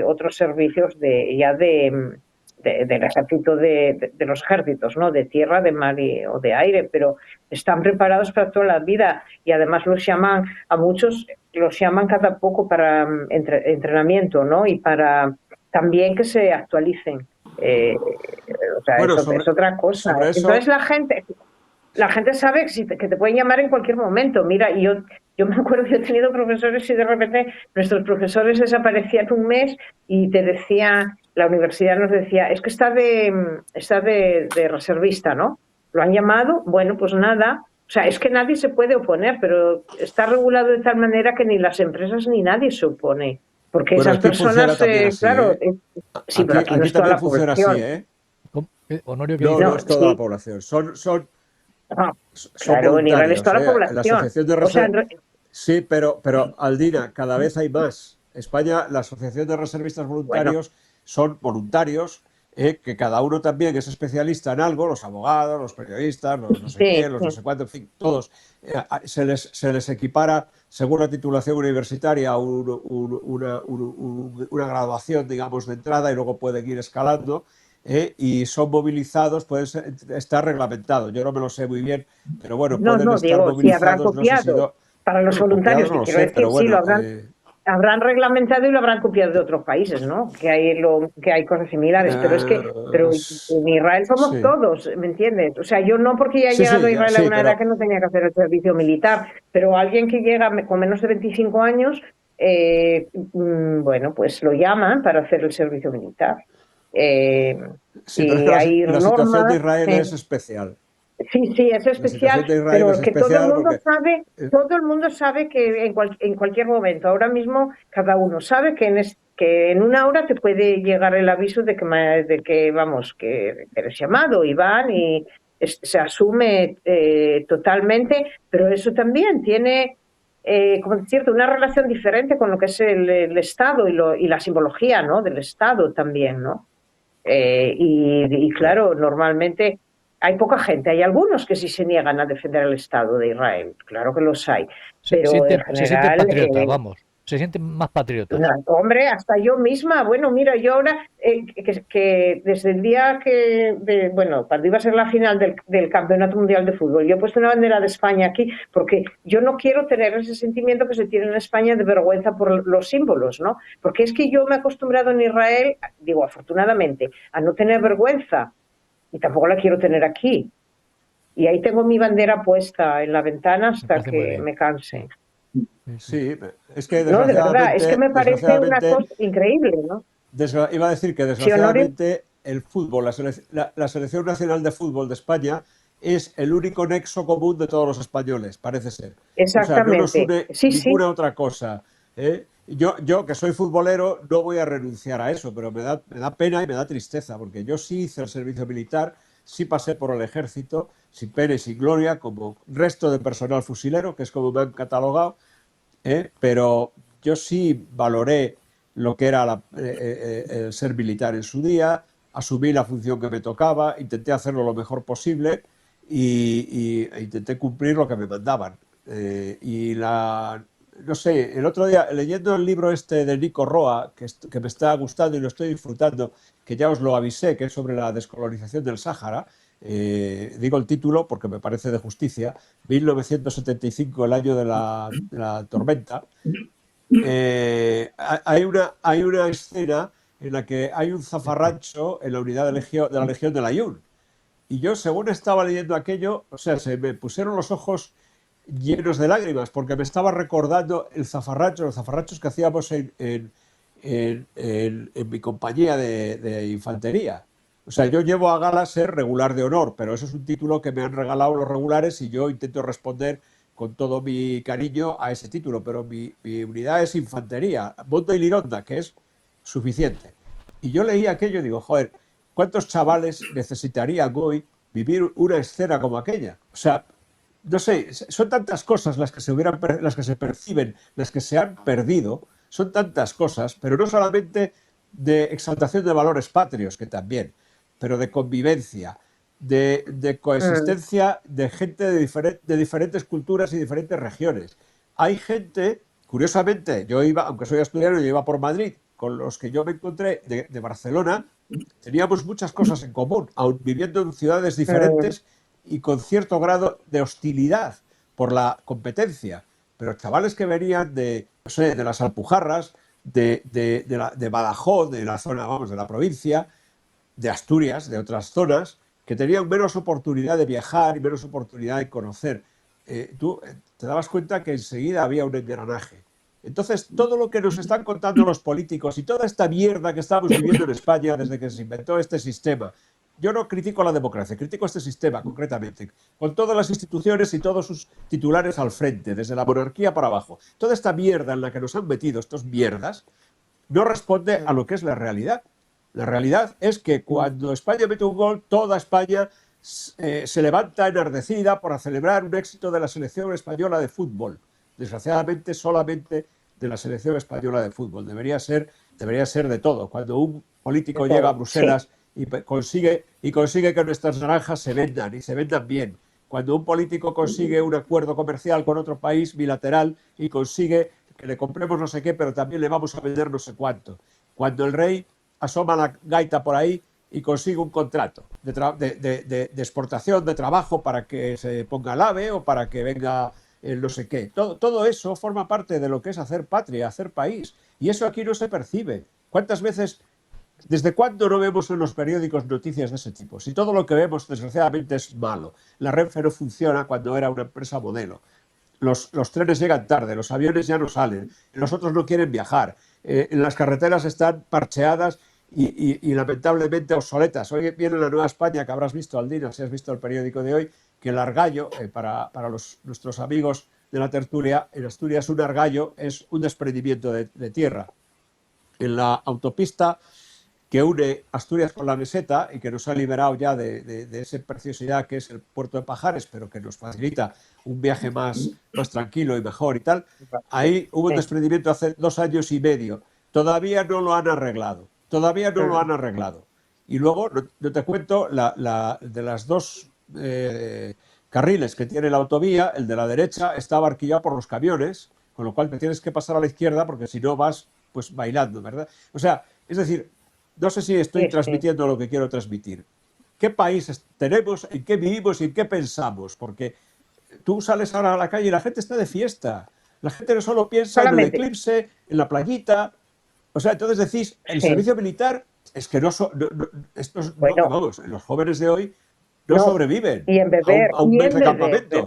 otros servicios del ejército, de los ejércitos, ¿no? De tierra, de mar o de aire, pero están preparados para toda la vida y además a muchos los llaman cada poco para entrenamiento, ¿no? Y para también que se actualicen. O sea, Bueno, es otra cosa. sobre eso, Entonces la gente sabe que te pueden llamar en cualquier momento. Mira, yo me acuerdo que he tenido profesores y de repente nuestros profesores desaparecían un mes y te decía, la universidad nos decía, es que está de reservista, ¿no? Lo han llamado, bueno, pues nada. O sea, es que nadie se puede oponer, pero está regulado de tal manera que ni las empresas ni nadie se opone. Porque bueno, esas aquí funciona personas, también así, claro, ¿eh? sí, pero aquí no Aquí es toda también la funciona así, población. ¿eh? Honorio, ¿qué No, dice? no No, es toda la sí, población. Son claro, en Israel es voluntarios, toda la ¿eh? La población. asociación de O sea, Sí, pero Aldina, cada vez hay más. España, la Asociación de Reservistas bueno, Voluntarios son voluntarios, que cada uno también es especialista en algo, los abogados, los periodistas, los no sé sí, qué, los no sé cuánto, en fin, todos. Se les equipara, según la titulación universitaria, una graduación, digamos, de entrada y luego pueden ir escalando. Y son movilizados, estar reglamentado. Yo no me lo sé muy bien, pero bueno, pueden no, estar digo, si habrán movilizados, no sé si... copiado para los Bueno, copiado voluntarios, no que lo quiero sé, decir, pero sí, bueno, habrán reglamentado y lo habrán copiado de otros países, ¿no? Que hay cosas similares, pero en Israel somos sí, todos, ¿me entiendes? O sea, yo no porque ya he sí, llegado sí, a Israel a sí, una edad que pero no tenía que hacer el servicio militar, pero alguien que llega con menos de 25 años, bueno, pues lo llaman para hacer el servicio militar. Eh, sí, pero es y que hay la situación de normas. Israel es especial. Sí, sí, es La situación especial, de Israel es pero que especial porque eh, todo el mundo sabe que en cualquier momento, ahora mismo, cada uno sabe que en una hora te puede llegar el aviso vamos, que eres llamado y van y se asume totalmente, pero eso también tiene, como es cierto, una relación diferente con lo que es el Estado y la simbología, ¿no? Del Estado también, ¿no? Y claro. claro, normalmente hay poca gente, hay algunos que sí se niegan a defender el Estado de Israel, claro que los hay, pero en Se sienten general, patriotas, vamos. Se sienten más patriotas. hombre, hasta yo misma, bueno, mira, yo ahora, que desde el día bueno, cuando iba a ser la final del Campeonato Mundial de Fútbol, yo he puesto una bandera de España aquí porque yo no quiero tener ese sentimiento que se tiene en España de vergüenza por los símbolos, ¿no? Porque es que yo me he acostumbrado en Israel, digo, afortunadamente, a no tener vergüenza y tampoco la quiero tener aquí. Y ahí tengo mi bandera puesta en la ventana Me hasta parece muy que bien. me canse. Sí, sí. Sí, es que No, de verdad, es que me parece una desgraciadamente, cosa increíble, ¿no? iba a decir que Sí, Honorio. desgraciadamente el fútbol, la selección nacional de fútbol de España es el único nexo común de todos los españoles, parece ser. O sea, no nos Exactamente. une Sí, sí. ninguna otra cosa. ¿Eh? Yo, que soy futbolero, no voy a renunciar a eso, pero me da pena y me da tristeza, porque yo sí hice el servicio militar, sí pasé por el ejército, sin pena y sin gloria, como resto de personal fusilero, que es como me han catalogado, pero yo sí valoré lo que era el ser militar en su día, asumí la función que me tocaba, intenté hacerlo lo mejor posible e intenté cumplir lo que me mandaban. No sé, el otro día, leyendo el libro este de Nico Roa, que me está gustando y lo estoy disfrutando, que ya os lo avisé, que es sobre la descolonización del Sáhara, digo el título porque me parece de justicia, 1975, el año de la tormenta. Hay una escena en la que hay un zafarrancho en la unidad de la Legión del Ayun. Y yo, según estaba leyendo aquello, o sea, se me pusieron los ojos llenos de lágrimas porque me estaba recordando los zafarranchos que hacíamos en mi compañía de infantería. O sea, yo llevo a gala ser regular de honor, pero eso es un título que me han regalado los regulares y yo intento responder con todo mi cariño a ese título, pero mi unidad es infantería, monta y lironda, que es suficiente. Y yo leí aquello y digo, joder, ¿cuántos chavales necesitarían hoy vivir una escena como aquella? O sea, no sé, son tantas cosas las que las que se perciben, las que se han perdido, son tantas cosas, pero no solamente de exaltación de valores patrios, que también, pero de convivencia, de Mm, coexistencia de gente de diferentes culturas y diferentes regiones. hay gente, curiosamente, yo iba, aunque soy asturiano, yo iba por Madrid, con los que yo me encontré de Barcelona, teníamos muchas cosas en común, aun viviendo en ciudades diferentes y con cierto grado de hostilidad por la competencia. Pero chavales que venían de, no sé, de las Alpujarras, de Badajoz, de la zona, vamos, de la provincia, de Asturias, de otras zonas, que tenían menos oportunidad de viajar y menos oportunidad de conocer. Tú te dabas cuenta que enseguida había un engranaje. Entonces, todo lo que nos están contando los políticos y toda esta mierda que estamos viviendo en España desde que se inventó este sistema, yo no critico la democracia, critico este sistema concretamente, con todas las instituciones y todos sus titulares al frente, desde la monarquía para abajo. Toda esta mierda en la que nos han metido estos mierdas no responde a lo que es la realidad. La realidad es que cuando España mete un gol, toda España se levanta enardecida para celebrar un éxito de la selección española de fútbol. Desgraciadamente, solamente de la selección española de fútbol. Debería ser de todo. Cuando un político llega a Bruselas y consigue que nuestras naranjas se vendan y se vendan bien. Cuando un político consigue un acuerdo comercial con otro país bilateral y consigue que le compremos no sé qué, pero también le vamos a vender no sé cuánto. Cuando el rey asoma la gaita por ahí y consigue un contrato de exportación de trabajo para que se ponga el AVE o para que venga el no sé qué. Todo eso forma parte de lo que es hacer patria, hacer país. Y eso aquí no se percibe. ¿Cuántas veces, desde cuándo no vemos en los periódicos noticias de ese tipo? Si todo lo que vemos, desgraciadamente, es malo. La Renfe no funciona cuando era una empresa modelo. Los trenes llegan tarde, los aviones ya no salen, los otros no quieren viajar, las carreteras están parcheadas y lamentablemente obsoletas. Hoy viene la Nueva España, que habrás visto, Aldina, si has visto el periódico de hoy, que el argallo, para nuestros amigos de la tertulia, en Asturias un argallo es un desprendimiento de tierra. En la autopista que une Asturias con la meseta y que nos ha liberado ya de esa preciosidad que es el puerto de Pajares, pero que nos facilita un viaje más tranquilo y mejor y tal, ahí hubo un desprendimiento hace 2 años y medio. Todavía no lo han arreglado. Y luego, no te cuento, de las 2 carriles que tiene la autovía, el de la derecha está abarquillado por los camiones, con lo cual te tienes que pasar a la izquierda porque si no vas pues bailando, ¿verdad? O sea, es decir, no sé si estoy transmitiendo lo que quiero transmitir. ¿Qué país tenemos, en qué vivimos y en qué pensamos? Porque tú sales ahora a la calle y la gente está de fiesta. La gente no solo piensa en el eclipse, en la playita. O sea, entonces decís, el servicio militar es que vamos, los jóvenes de hoy no sobreviven y en beber, a un mes de campamento.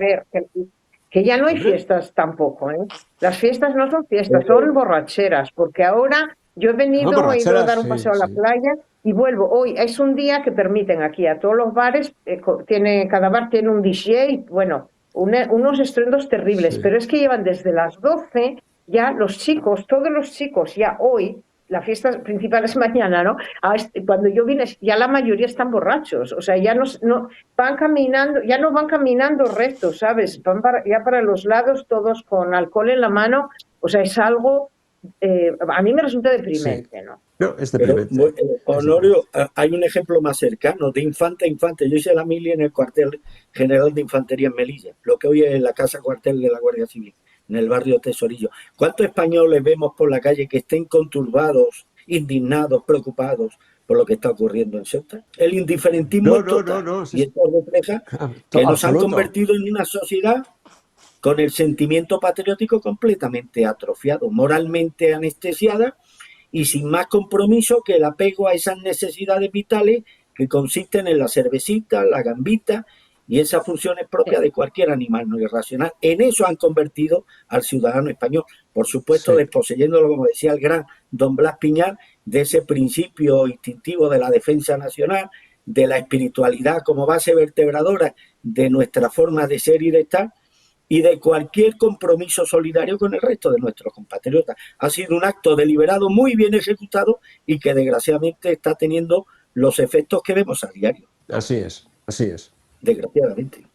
Que ya no hay fiestas tampoco, ¿eh? Las fiestas no son fiestas, son borracheras, porque ahora yo he ido a dar un paseo a la playa y vuelvo. Hoy es un día que permiten aquí a todos los bares, cada bar tiene un DJ, bueno, unos estruendos terribles, pero es que llevan desde las 12 ya los chicos, todos los chicos, ya hoy, la fiesta principal es mañana, ¿no? Cuando yo vine, ya la mayoría están borrachos, o sea, ya no van caminando, ya no van caminando rectos, ¿sabes? Van ya para los lados todos con alcohol en la mano, o sea, es algo, a mí me resulta deprimente, ¿no? No, es deprimente. Pero, Honorio, hay un ejemplo más cercano, de infante a infante. Yo hice la mili en el cuartel general de infantería en Melilla, lo que hoy es la casa cuartel de la Guardia Civil, en el barrio Tesorillo. ¿Cuántos españoles vemos por la calle que estén conturbados, indignados, preocupados por lo que está ocurriendo en Ceuta? El indiferentismo es total. Y esto refleja que nos han convertido en una sociedad con el sentimiento patriótico completamente atrofiado, moralmente anestesiada y sin más compromiso que el apego a esas necesidades vitales que consisten en la cervecita, la gambita y esas funciones propias de cualquier animal no irracional. En eso han convertido al ciudadano español, por supuesto desposeyéndolo, como decía el gran don Blas Piñar, de ese principio instintivo de la defensa nacional, de la espiritualidad como base vertebradora de nuestra forma de ser y de estar, y de cualquier compromiso solidario con el resto de nuestros compatriotas. Ha sido un acto deliberado muy bien ejecutado y que desgraciadamente está teniendo los efectos que vemos a diario. Así es. Desgraciadamente.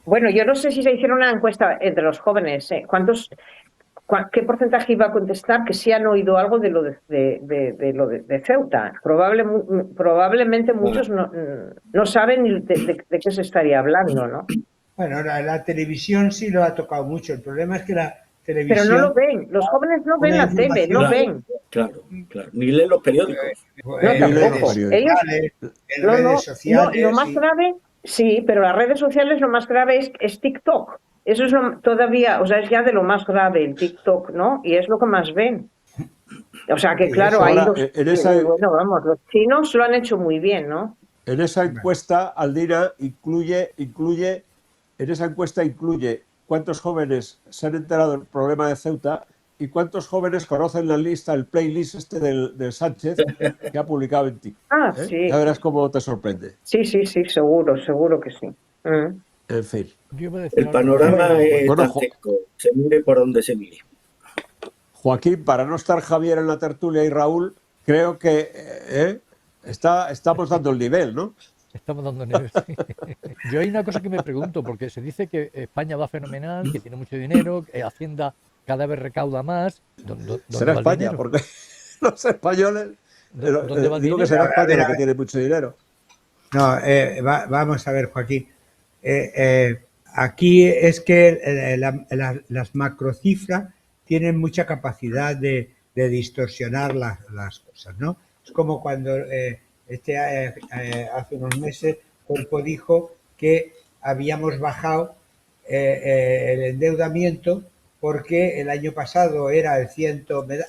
Bueno, yo no sé si se hicieron una encuesta entre los jóvenes. ¿Qué porcentaje iba a contestar que sí han oído algo de lo de Ceuta? Probablemente muchos no saben de qué se estaría hablando, ¿no? Bueno, la televisión sí lo ha tocado mucho. El problema es que televisión. Pero no lo ven, los jóvenes no ven Una la tele, no información. ven. Claro, claro. Ni leen los periódicos. No, En tampoco. redes Ellos, sociales, en no, redes sociales. lo más grave, sí, pero las redes sociales lo más grave es TikTok. Eso es todavía, o sea, es ya de lo más grave el TikTok, ¿no? Y es lo que más ven. O sea que Sí, claro, eso. ahí Ahora, bueno, vamos, los chinos lo han hecho muy bien, ¿no? en esa encuesta, Aldina, incluye cuántos jóvenes se han enterado del problema de Ceuta y cuántos jóvenes conocen la lista, el playlist del Sánchez que ha publicado en TikTok. Ah, sí. Ya verás cómo te sorprende. Sí, seguro que sí. En fin. Yo iba a decir El algo. panorama es Bueno, dantesco. Se mire por donde se mire. Joaquín, para no estar Javier en la tertulia y Raúl, creo que estamos dando el nivel, ¿no? Estamos dando nivel. Yo hay una cosa que me pregunto, porque se dice que España va fenomenal, que tiene mucho dinero, que Hacienda cada vez recauda más. ¿Dónde Será va el España, dinero? porque los españoles. ¿Dónde va el Digo que dinero? será A ver, España a la que ver. tiene mucho dinero. No, vamos a ver, Joaquín. Aquí es que las macrocifras tienen mucha capacidad de distorsionar las cosas, ¿no? Es como cuando hace unos meses Corpo dijo que habíamos bajado el endeudamiento porque el año pasado era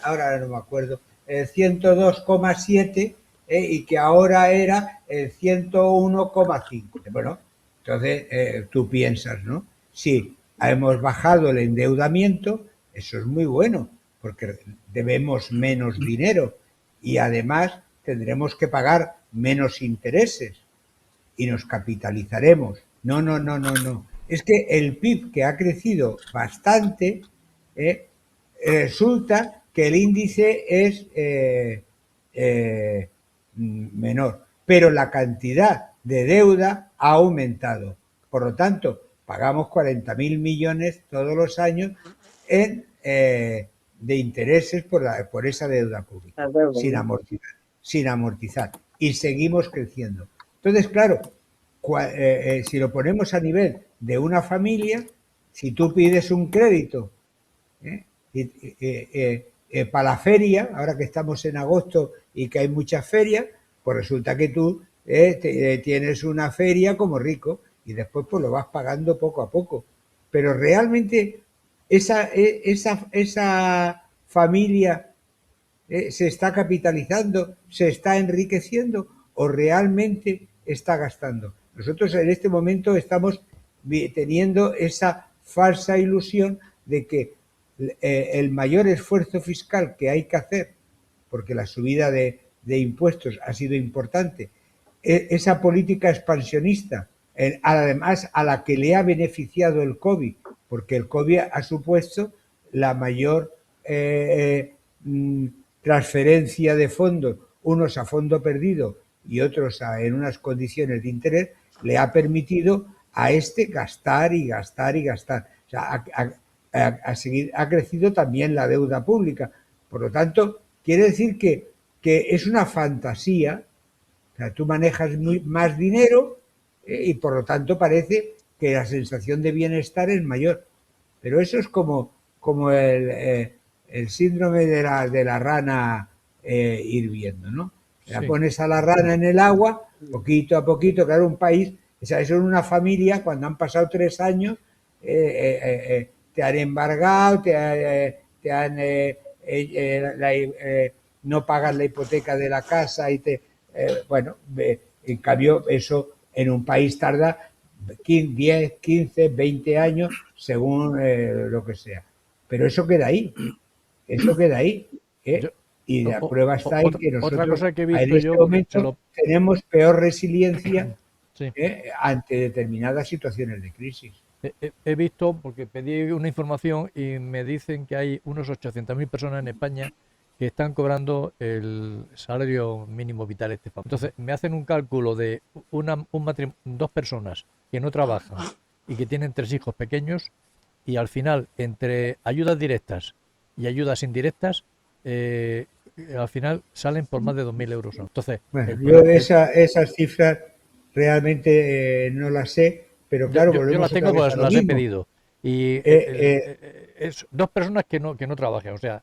ahora no me acuerdo, el 102,7 y que ahora era el 101,5. Bueno, entonces tú piensas, ¿no? Si hemos bajado el endeudamiento, eso es muy bueno, porque debemos menos dinero y además tendremos que pagar menos intereses y nos capitalizaremos. No. Es que el PIB, que ha crecido bastante, resulta que el índice es menor, pero la cantidad de deuda ha aumentado. Por lo tanto, pagamos 40.000 millones todos los años de intereses por esa deuda pública, sin amortizar. Y seguimos creciendo. Entonces, claro, si lo ponemos a nivel de una familia, si tú pides un crédito para la feria, ahora que estamos en agosto y que hay muchas ferias, pues resulta que tú tienes una feria como rico y después pues lo vas pagando poco a poco. Pero realmente esa familia se está capitalizando, se está enriqueciendo o realmente está gastando. Nosotros en este momento estamos teniendo esa falsa ilusión de que el mayor esfuerzo fiscal que hay que hacer, porque la subida de impuestos ha sido importante, esa política expansionista, además a la que le ha beneficiado el COVID, porque el COVID ha supuesto la mayor transferencia de fondos, unos a fondo perdido y otros en unas condiciones de interés, le ha permitido a gastar y gastar y gastar. O sea, ha crecido también la deuda pública. Por lo tanto, quiere decir que es una fantasía. O sea, tú manejas más dinero y por lo tanto parece que la sensación de bienestar es mayor. Pero eso es como el síndrome de la rana hirviendo, ¿no? La Sí. pones a la rana en el agua, poquito a poquito, claro, un país, o sea, eso en una familia, cuando han pasado 3 años, te han embargado, no pagas la hipoteca de la casa y en cambio eso en un país tarda 10, 15, 20 años según lo que sea. Pero eso queda ahí, ¿eh? Y la prueba está en que nosotros otra cosa que he visto en este yo, momento tenemos peor resiliencia sí. ante determinadas situaciones de crisis. He visto, porque pedí una información y me dicen que hay unos 800.000 personas en España que están cobrando el salario mínimo vital Entonces me hacen un cálculo de dos personas que no trabajan y que tienen 3 hijos pequeños y al final entre ayudas directas y ayudas indirectas al final salen por más de 2.000 euros. Entonces, bueno, yo esas cifras realmente no las sé, pero claro, yo las tengo, pues las he pedido. Y es dos personas que no trabajan, o sea,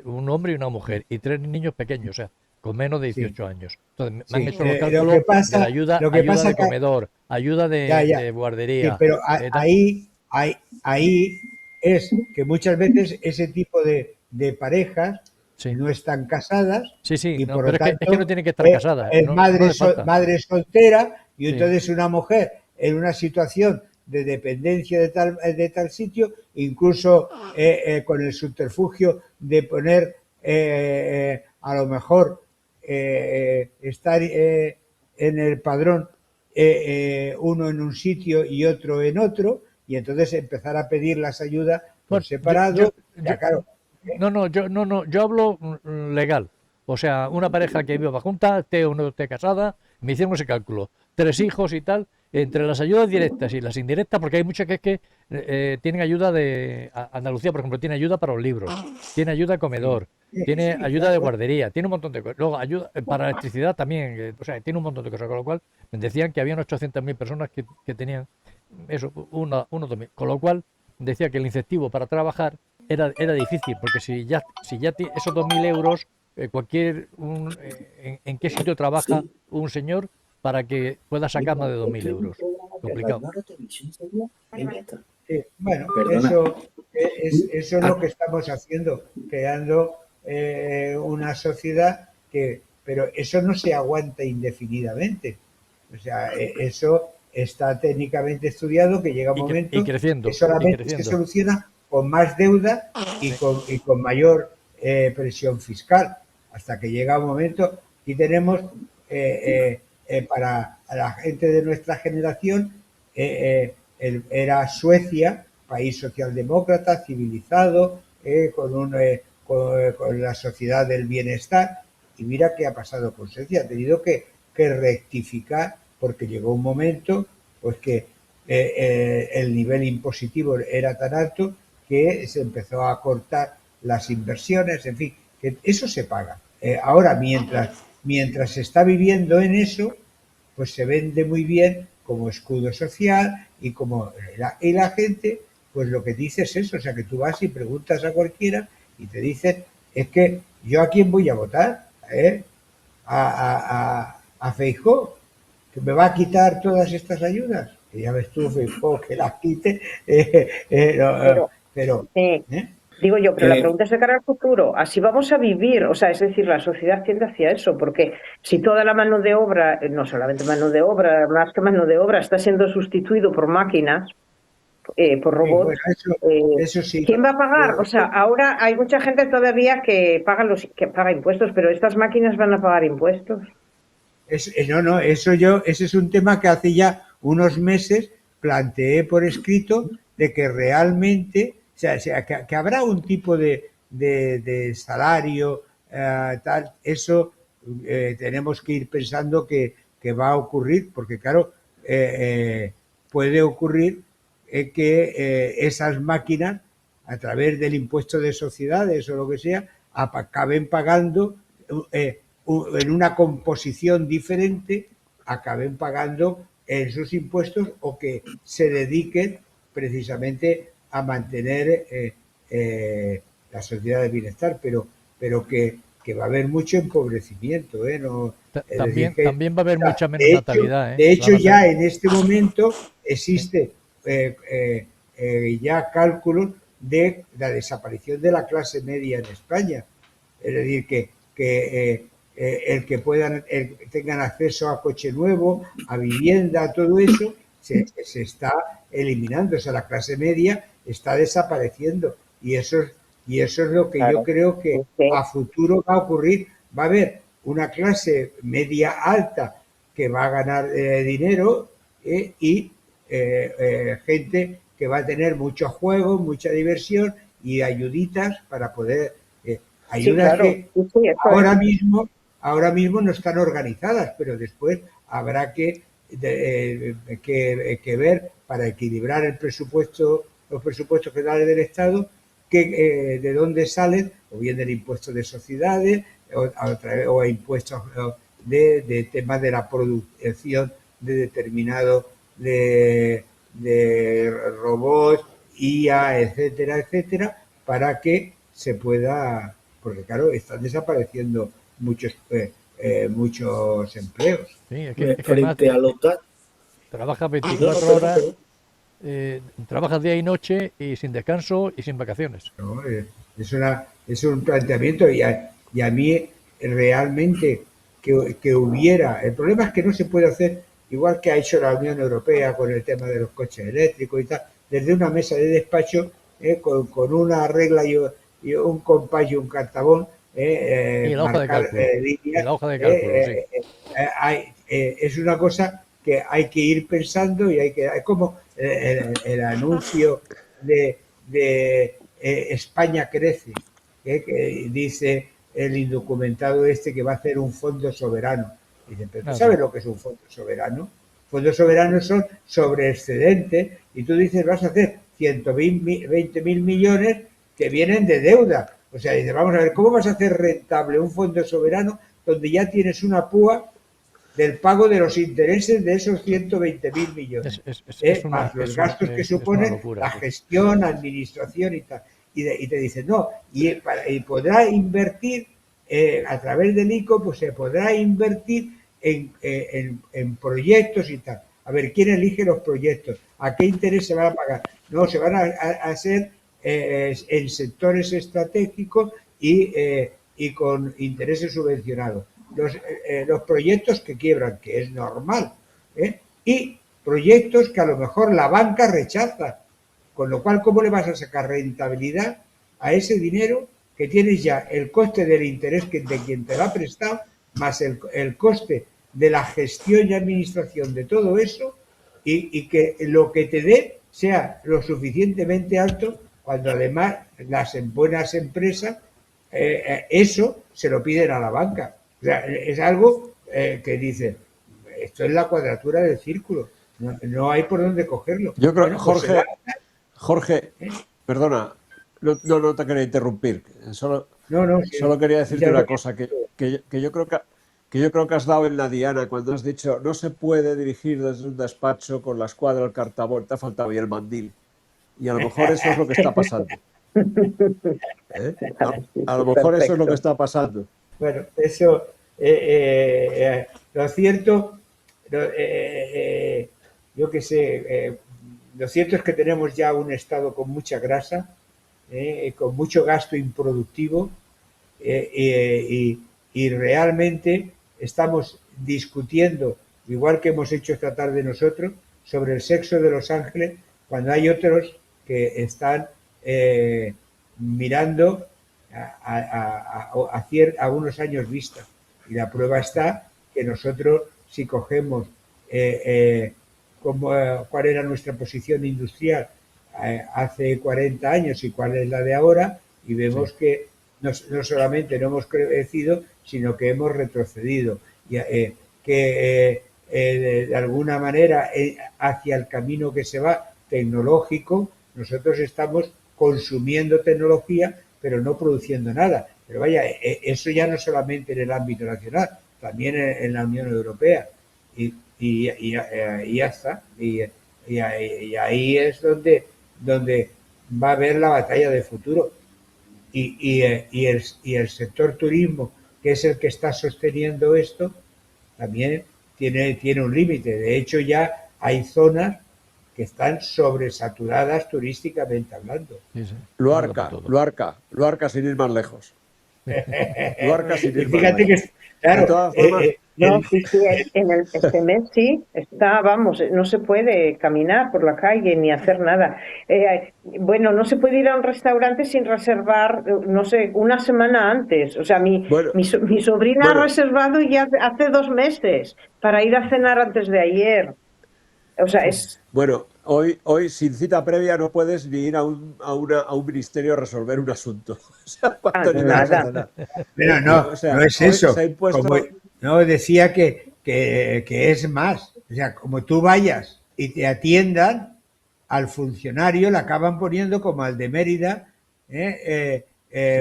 un hombre y una mujer, y tres niños pequeños, o sea, con menos de 18 años. Entonces, me han hecho los cálculos de la ayuda, lo que ayuda pasa de que comedor, ayuda ya, de sí, guardería. pero Tal. ahí es que muchas veces ese tipo de parejas Sí, no están casadas sí, sí, y no, por pero lo es que no tanto tienen que estar casadas, es no, no hace falta. madre soltera y Sí. entonces una mujer en una situación de dependencia de tal sitio, incluso con el subterfugio de poner a lo mejor estar en el padrón uno en un sitio y otro en otro, y entonces empezar a pedir las ayudas por Bueno, separado. Ya, claro, yo hablo legal. O sea, una pareja que viva junta, esté o no esté casada, me hicieron ese cálculo. Tres hijos y tal, entre las ayudas directas y las indirectas, porque hay muchas que es que tienen ayuda de Andalucía, por ejemplo, tiene ayuda para los libros, tiene ayuda de sí, comedor, tiene sí, ayuda de claro. guardería, tiene un montón de cosas. Luego, ayuda para electricidad también, o sea, tiene un montón de cosas. Con lo cual, me decían que habían 800.000 personas que tenían eso, uno, 2.000. Con lo cual, decía que el incentivo para trabajar era difícil, porque si ya esos 2.000 euros, ¿en qué sitio trabaja un señor para que pueda sacar más de 2.000 euros? Complicado. Sí, bueno, Perdona. eso es lo que estamos haciendo, creando una sociedad pero eso no se aguanta indefinidamente. O sea, eso está técnicamente estudiado que llega un Y momento que creciendo, y solamente se creciendo. soluciona con más deuda Sí. y con mayor presión fiscal, hasta que llega un momento, y tenemos para la gente de nuestra generación, era Suecia, país socialdemócrata, civilizado, con la sociedad del bienestar, y mira qué ha pasado con Suecia, ha tenido que rectificar porque llegó un momento pues que el nivel impositivo era tan alto que se empezó a cortar las inversiones, en fin, que eso se paga. Ahora, mientras se está viviendo en eso, pues se vende muy bien como escudo social y la gente, pues lo que dice es eso, o sea, que tú vas y preguntas a cualquiera y te dicen, es que yo a quién voy a votar, a Feijóo, que me va a quitar todas estas ayudas. Y ya ves tú, Feijóo, que las quite, Pero, pero eh, ¿eh? digo yo, pero la Que pregunta es de cara al futuro. Así vamos a vivir, o sea, es decir, la sociedad tiende hacia eso, porque si toda la mano de obra, no solamente mano de obra, más que mano de obra, está siendo sustituido por máquinas, por Sí, bueno, robots, eh, eso sí. ¿quién va a pagar? O sea, ahora hay mucha gente todavía que paga impuestos, pero estas máquinas van a pagar impuestos. No, ese es un tema que hace ya unos meses planteé por escrito de que realmente, que habrá un tipo de salario, tal, eso tenemos que ir pensando que va a ocurrir, porque claro, puede ocurrir que esas máquinas, a través del impuesto de sociedades o lo que sea, acaben pagando en una composición diferente, acaben pagando esos impuestos o que se dediquen precisamente a mantener la sociedad de bienestar, pero que va a haber mucho empobrecimiento, ¿eh? No, es decir, También, también va a haber mucha menos de hecho, natalidad, ¿eh? de hecho Van a ser, ya en este momento sí. existe ya cálculos de la desaparición de la clase media en España. Es decir, el que tengan acceso a coche nuevo, a vivienda, todo eso, se está eliminando. O sea, la clase media está desapareciendo. Y eso es lo que yo Claro. creo que Sí. a futuro va a ocurrir. Va a haber una clase media alta que va a ganar dinero y gente que va a tener muchos juegos, mucha diversión y ayuditas para poder Sí, ayudas claro. que Sí, sí, eso es. ahora mismo no están organizadas, pero después habrá que ver para equilibrar los presupuestos generales del Estado, de dónde salen, o bien del impuesto de sociedades, o a impuestos de temas de la producción de determinados de robots IA, etcétera, etcétera, para que se pueda, porque claro, están desapareciendo muchos empleos. Sí, es que además Frente a los datos. trabajas No, no, 24 horas, trabajas día y noche y sin descanso y sin vacaciones. ¿No? Es un planteamiento y a mí realmente que hubiera, el problema es que no se puede hacer igual que ha hecho la Unión Europea con el tema de los coches eléctricos y tal, desde una mesa de despacho con una regla y un compás y un cartabón, Y la hoja de marcar cálculo. líneas, Y la hoja de cálculo, sí. es una cosa que hay que ir pensando y es como el anuncio de España crece, que dice el indocumentado este que va a hacer un fondo soberano. Dicen, pero ¿tú sabes lo que es un fondo soberano? Fondos soberanos son sobre excedentes y tú dices vas a hacer 120.000 millones que vienen de deuda. O sea, dices, vamos a ver, ¿cómo vas a hacer rentable un fondo soberano donde ya tienes una púa del pago de los intereses de esos 120.000 millones? Más los gastos que supone la gestión, administración y tal. Y te dicen, no, y podrá invertir a través del ICO, pues se podrá invertir en proyectos y tal. A ver, ¿quién elige los proyectos? ¿A qué interés se van a pagar? No, se van a hacer en sectores estratégicos y con intereses subvencionados. Los proyectos que quiebran, que es normal, y proyectos que a lo mejor la banca rechaza. Con lo cual, ¿cómo le vas a sacar rentabilidad a ese dinero que tienes ya el coste del interés de quien te lo ha prestado, más el coste de la gestión y administración de todo eso, y que lo que te dé sea lo suficientemente alto cuando además las buenas empresas eso se lo piden a la banca? O sea, es algo que dice, esto es la cuadratura del círculo, no hay por dónde cogerlo. Yo creo, Bueno, Jorge, perdona, no te quería interrumpir, solo quería decirte una cosa, que yo creo que has dado en la diana cuando has dicho no se puede dirigir desde un despacho con la escuadra del cartabón, te ha faltado y el mandil. Y a lo mejor eso es lo que está pasando. A lo mejor eso es lo que está pasando. Bueno, eso, lo cierto, yo qué sé, lo cierto es que tenemos ya un Estado con mucha grasa, con mucho gasto improductivo y realmente estamos discutiendo, igual que hemos hecho esta tarde nosotros, sobre el sexo de los ángeles, cuando hay otros que están mirando a unos años vista. Y la prueba está que nosotros, si cogemos cuál era nuestra posición industrial hace 40 años y cuál es la de ahora, y vemos que no solamente no hemos crecido, sino que hemos retrocedido. Y, de alguna manera, hacia el camino que se va tecnológico, nosotros estamos consumiendo tecnología, pero no produciendo nada. Pero vaya, eso ya no solamente en el ámbito nacional, también en la Unión Europea. Y ya está. Y ahí es donde va a haber la batalla de futuro. Y el sector turismo, que es el que está sosteniendo esto, también tiene un límite. De hecho, ya hay zonas que están sobresaturadas turísticamente hablando. Sí. Luarca sin ir más lejos. Luarca sin ir más Fíjate lejos. Que, claro, de todas formas, sí, este mes sí, no se puede caminar por la calle ni hacer nada. Bueno, no se puede ir a un restaurante sin reservar, no sé, una semana antes. O sea, mi sobrina ha reservado ya hace 2 meses para ir a cenar antes de ayer. O sea, Bueno, hoy sin cita previa no puedes ni ir a un ministerio a resolver un asunto. O sea, nada. Pero no es eso. No, decía que es más. O sea, como tú vayas y te atiendan, al funcionario le acaban poniendo como al de Mérida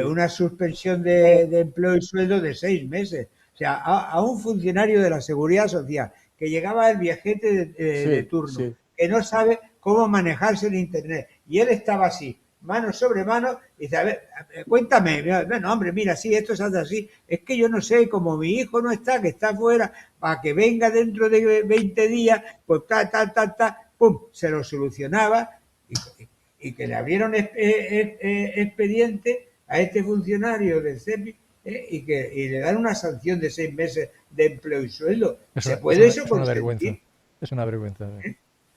una suspensión de empleo y sueldo de 6 meses. O sea, a un funcionario de la Seguridad Social que llegaba el viajete de turno, que no sabe cómo manejarse en Internet, y él estaba así, mano sobre mano, y dice, a ver, cuéntame, bueno, hombre, mira, sí, esto se hace así, es que yo no sé, como mi hijo no está, que está afuera, para que venga dentro de 20 días, pues pum, se lo solucionaba, y que le abrieron expediente a este funcionario del CEPI, y le dan una sanción de 6 meses de empleo y sueldo. ¿Se puede eso consentir? Es una vergüenza.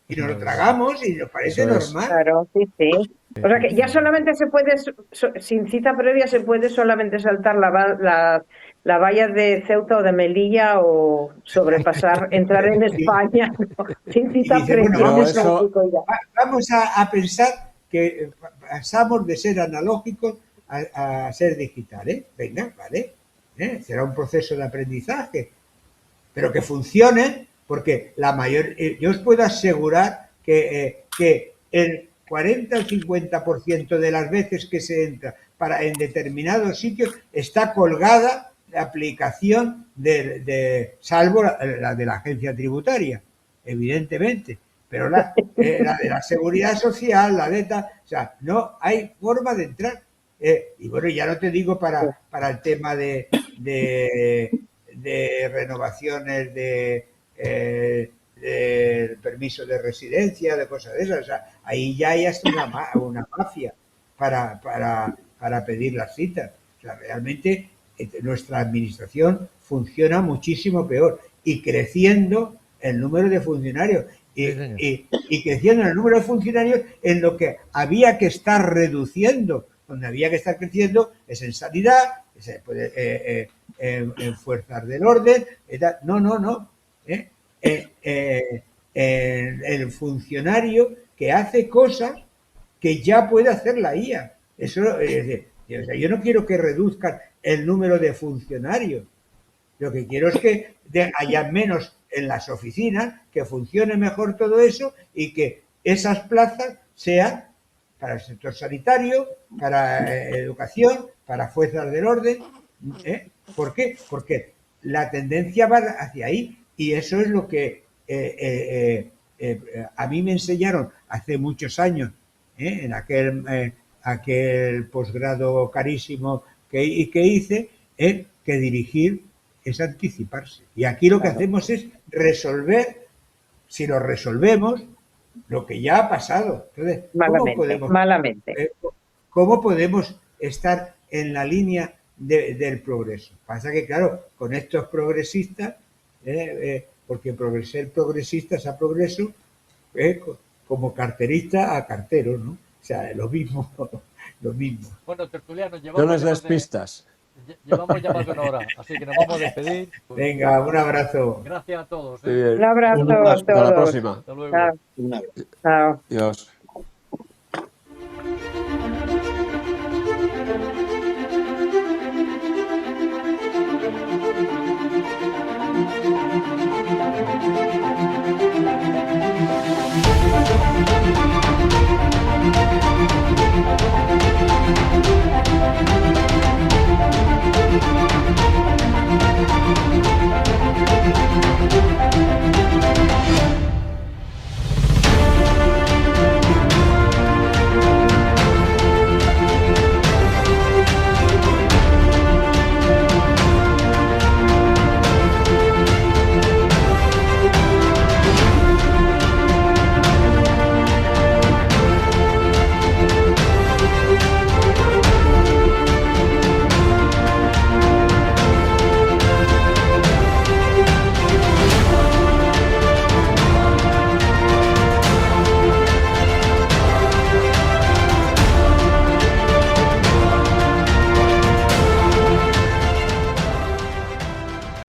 Y nos lo tragamos y nos parece normal. Claro, sí, sí. O sea que ya solamente se puede, sin cita previa, se puede solamente saltar la valla de Ceuta o de Melilla o sobrepasar, entrar en España, ¿no? Sin cita dice, previa. bueno, vamos a pensar que pasamos de ser analógicos a ser digitales. Venga, vale. Será un proceso de aprendizaje, pero que funcione, porque yo os puedo asegurar que el 40 al 50% de las veces que se entra en determinados sitios está colgada la aplicación salvo la de la agencia tributaria, evidentemente, pero la de la seguridad social, la de esta, o sea, no hay forma de entrar. Y bueno, ya no te digo para el tema de renovaciones del permiso de residencia, de cosas de esas. O sea, ahí ya hay hasta una mafia para pedir las citas. O sea, realmente nuestra administración funciona muchísimo peor y creciendo el número de funcionarios. Y creciendo el número de funcionarios en lo que había que estar reduciendo. Donde había que estar creciendo es en sanidad, en fuerzas del orden. No. El funcionario que hace cosas que ya puede hacer la IA. Eso es decir, yo no quiero que reduzcan el número de funcionarios. Lo que quiero es que haya menos en las oficinas, que funcione mejor todo eso y que esas plazas sean para el sector sanitario, para educación, para fuerzas del orden. ¿Por qué? Porque la tendencia va hacia ahí y eso es lo que a mí me enseñaron hace muchos años, en aquel posgrado carísimo que hice, que dirigir es anticiparse. Y aquí lo que hacemos es resolver, si lo resolvemos, lo que ya ha pasado. Entonces, ¿cómo podemos estar en la línea del progreso? Pasa que, claro, con estos progresistas, porque ser progresistas a progreso, como carterista a cartero, ¿no? O sea, lo mismo. Bueno, tertulianos, no les des pistas. Llevamos ya más de una hora, así que nos vamos a despedir. Venga, un abrazo. Gracias a todos. Un abrazo a todos. Hasta la próxima. Hasta luego. Chao. Adiós.